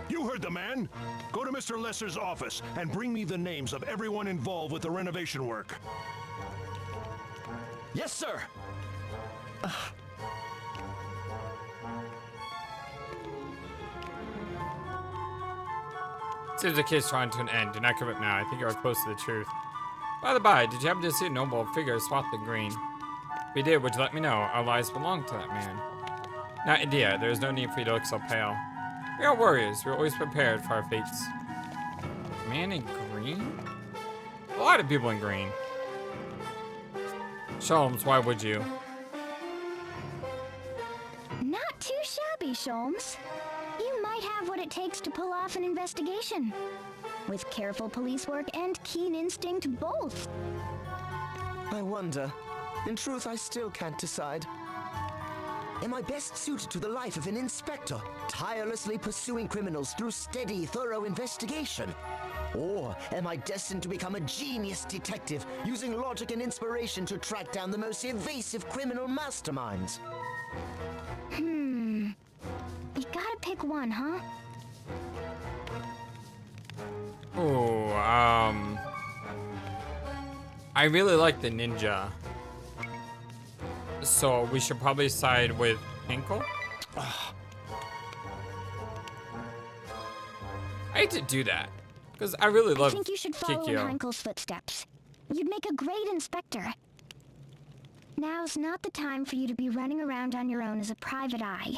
[SPEAKER 2] You heard the man. Go to Mr. Lesser's office and bring me the names of everyone involved with the renovation work.
[SPEAKER 8] Yes, sir.
[SPEAKER 1] Seems the case drawing to an end. Do not give up now. I think you are close to the truth. By the by, did you happen to see a noble figure swathed in green? If you did, would you let me know? Our lives belong to that man. Not India. There is no need for you to look so pale. We are warriors. We are always prepared for our fates. Man in green? A lot of people in green. Sholmes, why would you?
[SPEAKER 11] Not too shabby, Sholmes. You might have what it takes to pull off an investigation. With careful police work and keen instinct, both.
[SPEAKER 4] I wonder. In truth, I still can't decide. Am I best suited to the life of an inspector, tirelessly pursuing criminals through steady, thorough investigation? Or am I destined to become a genius detective, using logic and inspiration to track down the most evasive criminal masterminds?
[SPEAKER 11] You gotta pick one, huh?
[SPEAKER 1] Oh, I really like the ninja. So we should probably side with Heinkel. I hate to do that, because I really love
[SPEAKER 11] I think you should follow in
[SPEAKER 1] Kikyo.
[SPEAKER 11] Heinkel's footsteps. You'd make a great inspector. Now's not the time for you to be running around on your own as a private eye,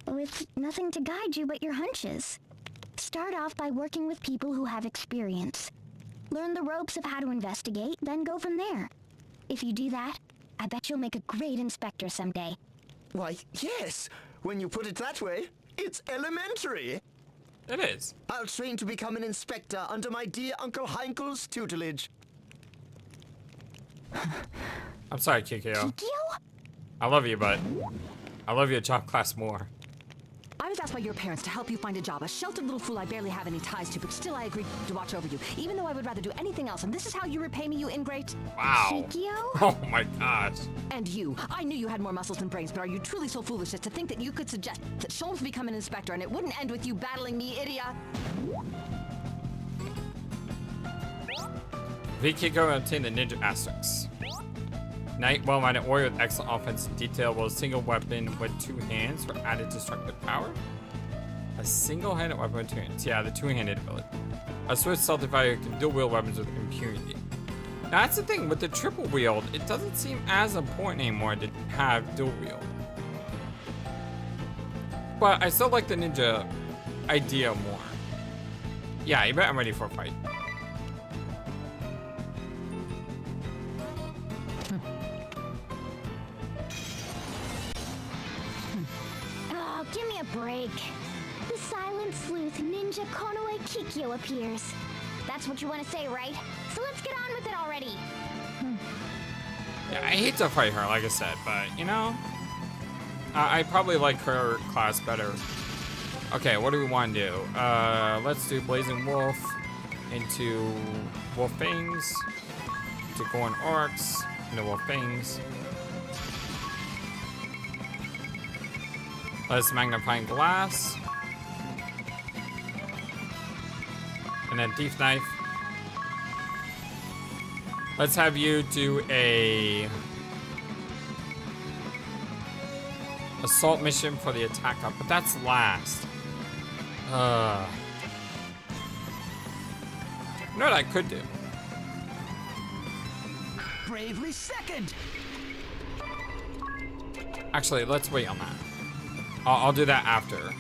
[SPEAKER 11] with nothing to guide you but your hunches. Start off by working with people who have experience. Learn the ropes of how to investigate, then go from there. If you do that, I bet you'll make a great inspector someday.
[SPEAKER 4] Why, yes. When you put it that way, it's elementary.
[SPEAKER 1] It is.
[SPEAKER 4] I'll train to become an inspector under my dear Uncle Heinkel's tutelage.
[SPEAKER 1] I'm sorry, Kikyo.
[SPEAKER 11] Kikyo?
[SPEAKER 1] I love you, but I love you at job class more.
[SPEAKER 12] I was asked by your parents to help you find a job. A sheltered little fool I barely have any ties to, but still I agreed to watch over you, even though I would rather do anything else. And this is how you repay me, you ingrate?
[SPEAKER 1] Wow.
[SPEAKER 11] Kikyo?
[SPEAKER 1] Oh my gosh.
[SPEAKER 12] And you. I knew you had more muscles than brains, but are you truly so foolish as to think that you could suggest that Sholmes become an inspector and it wouldn't end with you battling me, idiot?
[SPEAKER 1] V Kikyo obtain the ninja asterisks. Well-minded warrior with excellent offensive detail, while a single weapon with 2 hands for added destructive power. A single-handed weapon with 2 hands. Yeah, the 2-handed ability. A swift, stealthy fighter can dual wield weapons with impunity. Now, that's the thing with the triple wield. It doesn't seem as important anymore to have dual wield. But I still like the ninja idea more. Yeah, I bet I'm ready for a fight.
[SPEAKER 11] Oh, give me a break. The silent sleuth ninja Heinkel Kikyo appears. That's what you want to say, right? So let's get on with it already.
[SPEAKER 1] Yeah, I hate to fight her, like I said, but, you know, I probably like her class better. Okay, what do we want to do? Let's do Blazing Wolf into Wolf Fangs, to Gorn Orcs, into Wolf Fangs. Let's Magnifying Glass. And then Thief Knife. Let's have you do a assault mission for the attack up, but that's last. You know what I could do?
[SPEAKER 5] Bravely second.
[SPEAKER 1] Actually, let's wait on that. I'll do that after.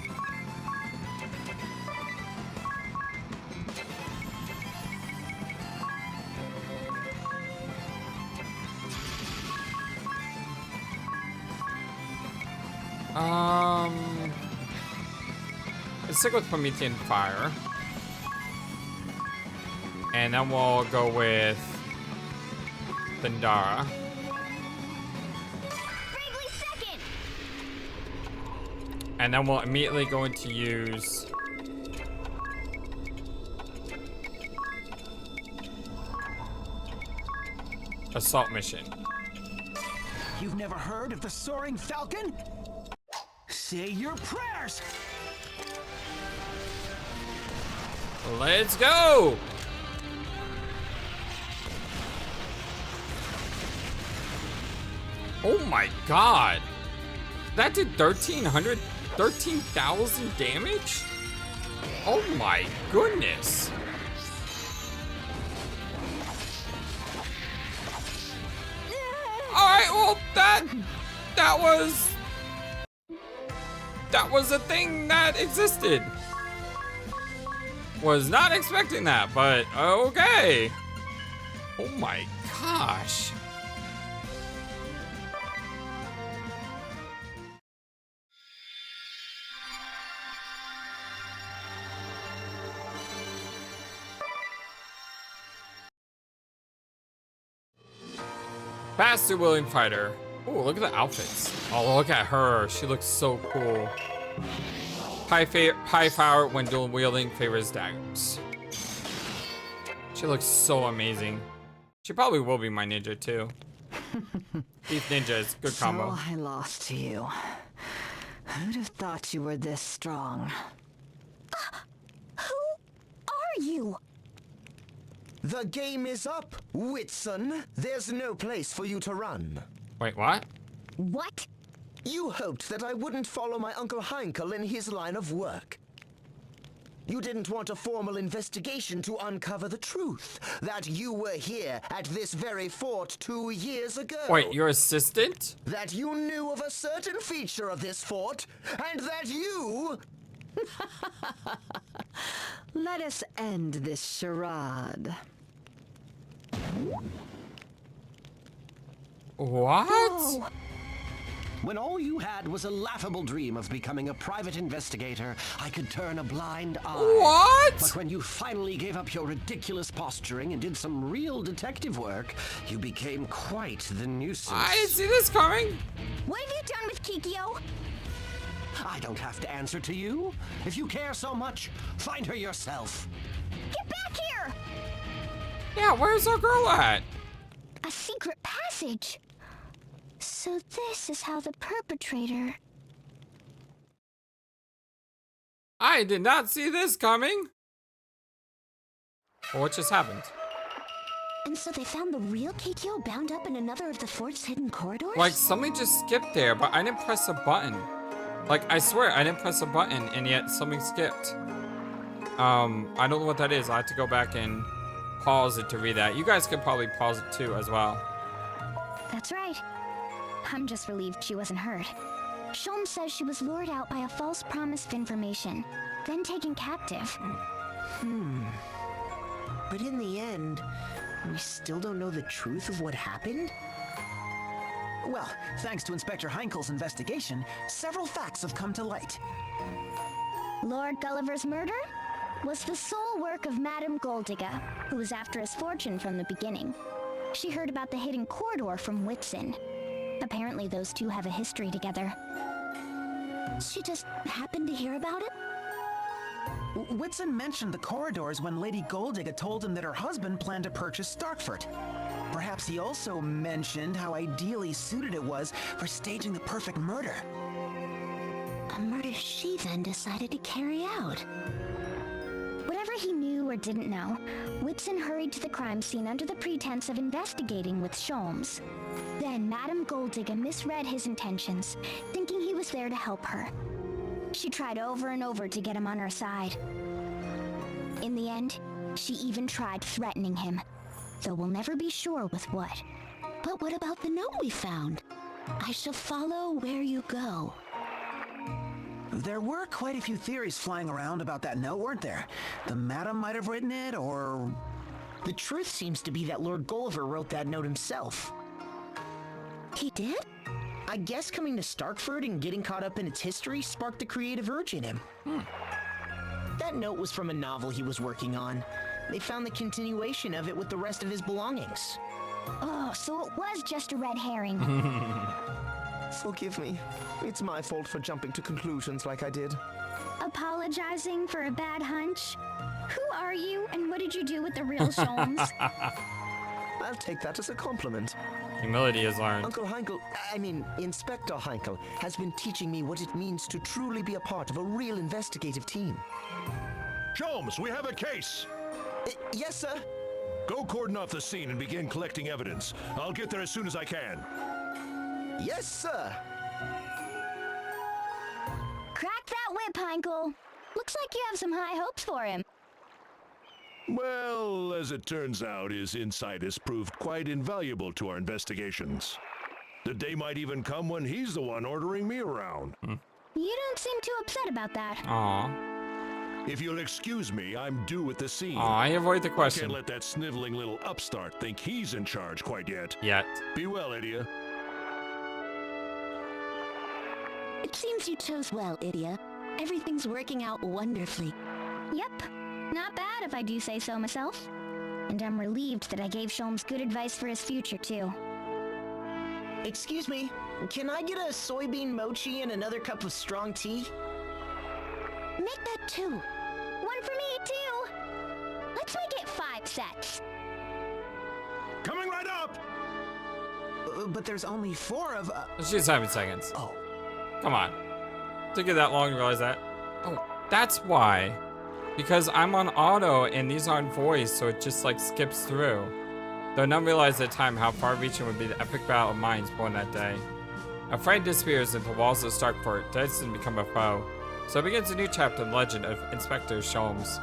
[SPEAKER 1] Let's stick with Promethean Fire. And then we'll go with Thundara.
[SPEAKER 11] Bravely second!
[SPEAKER 1] And then we'll immediately go into use Assault Mission.
[SPEAKER 5] You've never heard of the Soaring Falcon? Say your prayers!
[SPEAKER 1] Let's go! Oh my god! That did 13,000 damage? Oh my goodness! Alright, well that was a thing that existed. Was not expecting that, but okay. Oh my gosh. Faster willing fighter. Oh, look at the outfits. Oh, look at her. She looks so cool. High power when dual wielding favors daggers. She looks so amazing. She probably will be my ninja too. Thief ninja is good combo.
[SPEAKER 12] So I lost to you. Who'd have thought you were this strong?
[SPEAKER 11] Who are you?
[SPEAKER 4] The game is up, Whitson. There's no place for you to run.
[SPEAKER 1] Wait, what?
[SPEAKER 11] What?
[SPEAKER 4] You hoped that I wouldn't follow my Uncle Heinkel in his line of work. You didn't want a formal investigation to uncover the truth, that you were here at this very fort 2 years ago.
[SPEAKER 1] Wait, your assistant?
[SPEAKER 4] That you knew of a certain feature of this fort, and that you...
[SPEAKER 12] Let us end this charade.
[SPEAKER 1] What?
[SPEAKER 11] Oh.
[SPEAKER 5] When all you had was a laughable dream of becoming a private investigator, I could turn a blind eye.
[SPEAKER 1] What?
[SPEAKER 5] But when you finally gave up your ridiculous posturing and did some real detective work, you became quite the nuisance.
[SPEAKER 1] I didn't see this coming.
[SPEAKER 11] What have you done with Kikyo?
[SPEAKER 5] I don't have to answer to you. If you care so much, find her yourself.
[SPEAKER 11] Get back here!
[SPEAKER 1] Yeah, where's our girl at?
[SPEAKER 11] A secret passage. So this is how the perpetrator...
[SPEAKER 1] I did not see this coming. Well, what just happened?
[SPEAKER 3] And so they found the real Kikyo bound up in another of the fort's hidden corridors?
[SPEAKER 1] Like, something just skipped there, but I didn't press a button. Like, I swear, I didn't press a button, and yet something skipped. I don't know what that is. I have to go back and pause it to read that. You guys could probably pause it too, as well.
[SPEAKER 11] That's right. I'm just relieved she wasn't hurt. Sholmes says she was lured out by a false promise of information, then taken captive.
[SPEAKER 13] But in the end, we still don't know the truth of what happened?
[SPEAKER 10] Well, thanks to Inspector Heinkel's investigation, several facts have come to light.
[SPEAKER 11] Lord Gulliver's murder was the sole work of Madame Goldigga, who was after his fortune from the beginning. She heard about the hidden corridor from Whitson. Apparently those two have a history together.
[SPEAKER 3] She just happened to hear about it?
[SPEAKER 10] Whitson mentioned the corridors when Lady Goldigga told him that her husband planned to purchase Starkfort. Perhaps he also mentioned how ideally suited it was for staging the perfect murder.
[SPEAKER 3] A murder she then decided to carry out.
[SPEAKER 11] Whatever he knew or didn't know, Whitson hurried to the crime scene under the pretense of investigating with Sholmes. Then Madame Goldigga misread his intentions, thinking he was there to help her. She tried over and over to get him on her side. In the end, she even tried threatening him, though we'll never be sure with what.
[SPEAKER 3] But what about the note we found? I shall follow where you go.
[SPEAKER 10] There were quite a few theories flying around about that note, weren't there? The Madam might have written it, or...
[SPEAKER 13] The truth seems to be that Lord Gulliver wrote that note himself.
[SPEAKER 3] He did?
[SPEAKER 13] I guess coming to Starkfort and getting caught up in its history sparked a creative urge in him. That note was from a novel he was working on. They found the continuation of it with the rest of his belongings.
[SPEAKER 11] Oh, so it was just a red herring.
[SPEAKER 4] Forgive me. It's my fault for jumping to conclusions like I did.
[SPEAKER 11] Apologizing for a bad hunch? Who are you, and what did you do with the real Sholmes?
[SPEAKER 4] I'll take that as a compliment.
[SPEAKER 1] Humility is learned.
[SPEAKER 4] Uncle Heinkel, Inspector Heinkel, has been teaching me what it means to truly be a part of a real investigative team.
[SPEAKER 2] Sholmes, we have a case!
[SPEAKER 4] Yes, sir.
[SPEAKER 2] Go cordon off the scene and begin collecting evidence. I'll get there as soon as I can.
[SPEAKER 4] Yes, sir.
[SPEAKER 11] Crack that whip, Heinkel. Looks like you have some high hopes for him.
[SPEAKER 2] Well, as it turns out, his insight has proved quite invaluable to our investigations. The day might even come when he's the one ordering me around.
[SPEAKER 11] You don't seem too upset about that.
[SPEAKER 1] Aw.
[SPEAKER 2] If you'll excuse me, I'm due at the scene.
[SPEAKER 1] Aw, I avoid the
[SPEAKER 2] I
[SPEAKER 1] question.
[SPEAKER 2] can't let that sniveling little upstart think he's in charge quite yet.
[SPEAKER 1] Yet.
[SPEAKER 2] Be well, Idia.
[SPEAKER 3] It seems you chose well, Idia. Everything's working out wonderfully.
[SPEAKER 11] Yep. Not bad if I do say so myself. And I'm relieved that I gave Sholmes good advice for his future, too.
[SPEAKER 13] Excuse me, can I get a soybean mochi and another cup of strong tea?
[SPEAKER 3] Make that 2.
[SPEAKER 11] One for me, too. Let's make it 5 sets.
[SPEAKER 2] Coming right up!
[SPEAKER 10] But there's only 4 of...
[SPEAKER 1] She's 7 seconds.
[SPEAKER 10] Oh.
[SPEAKER 1] Come on. Took you that long to realize that? Oh, that's why. Because I'm on auto and these aren't voiced, so it just like skips through. Though none realized at the time how far-reaching would be the epic battle of minds born that day. A friend disappears into the walls of Starkfort, destined to become a foe. So begins a new chapter in the legend of Inspector Sholmes.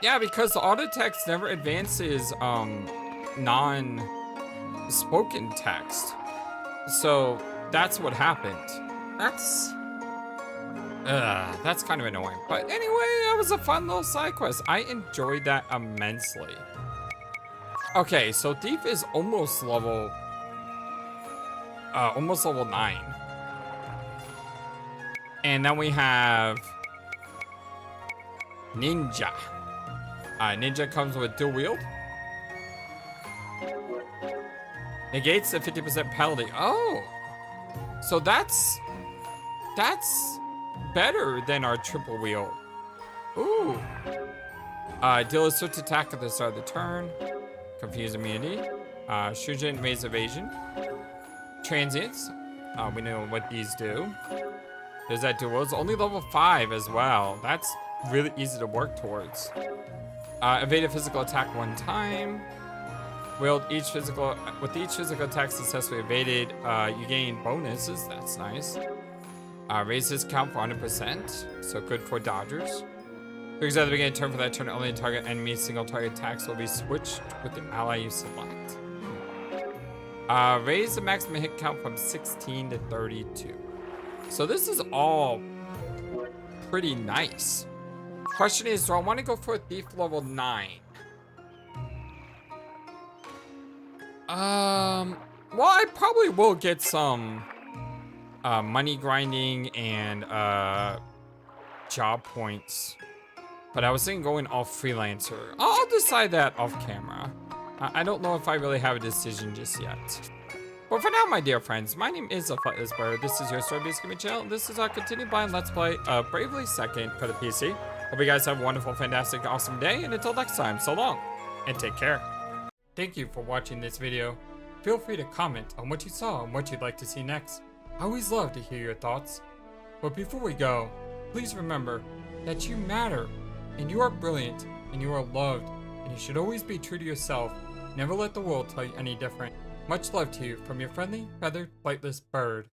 [SPEAKER 1] Yeah, because the auto text never advances non-spoken text. So that's what happened. That's kind of annoying. But anyway, that was a fun little side quest. I enjoyed that immensely. Okay, so Thief is almost level 9. And then we have Ninja. Ninja comes with dual wield. Negates the 50% penalty. Oh, so that's better than our triple wheel. Ooh. Deal a swift attack at the start of the turn. Confuse immunity. Shujin maze evasion. Transients. We know what these do. There's that dual. It's only level 5 as well. That's really easy to work towards. Evaded physical attack 1 time. With each physical attack successfully evaded, you gain bonuses. That's nice. Raises count for 100%, so good for dodgers. Because at the beginning of the turn for that turn, only target enemy single target attacks will be switched with the ally you select. Raise the maximum hit count from 16 to 32. So this is all pretty nice. Question is, do I want to go for a thief level 9? Well, I probably will get some money grinding and job points. But I was thinking going off freelancer. I'll decide that off camera. I don't know if I really have a decision just yet. But for now, my dear friends, my name is FlightlessBird. This is your story-based gaming channel. This is our continued blind Let's Play Bravely Second for the PC. Hope you guys have a wonderful, fantastic, awesome day. And until next time, so long and take care. Thank you for watching this video. Feel free to comment on what you saw and what you'd like to see next. I always love to hear your thoughts. But before we go, please remember that you matter, and you are brilliant, and you are loved, and you should always be true to yourself. Never let the world tell you any different. Much love to you from your friendly, feathered, flightless bird.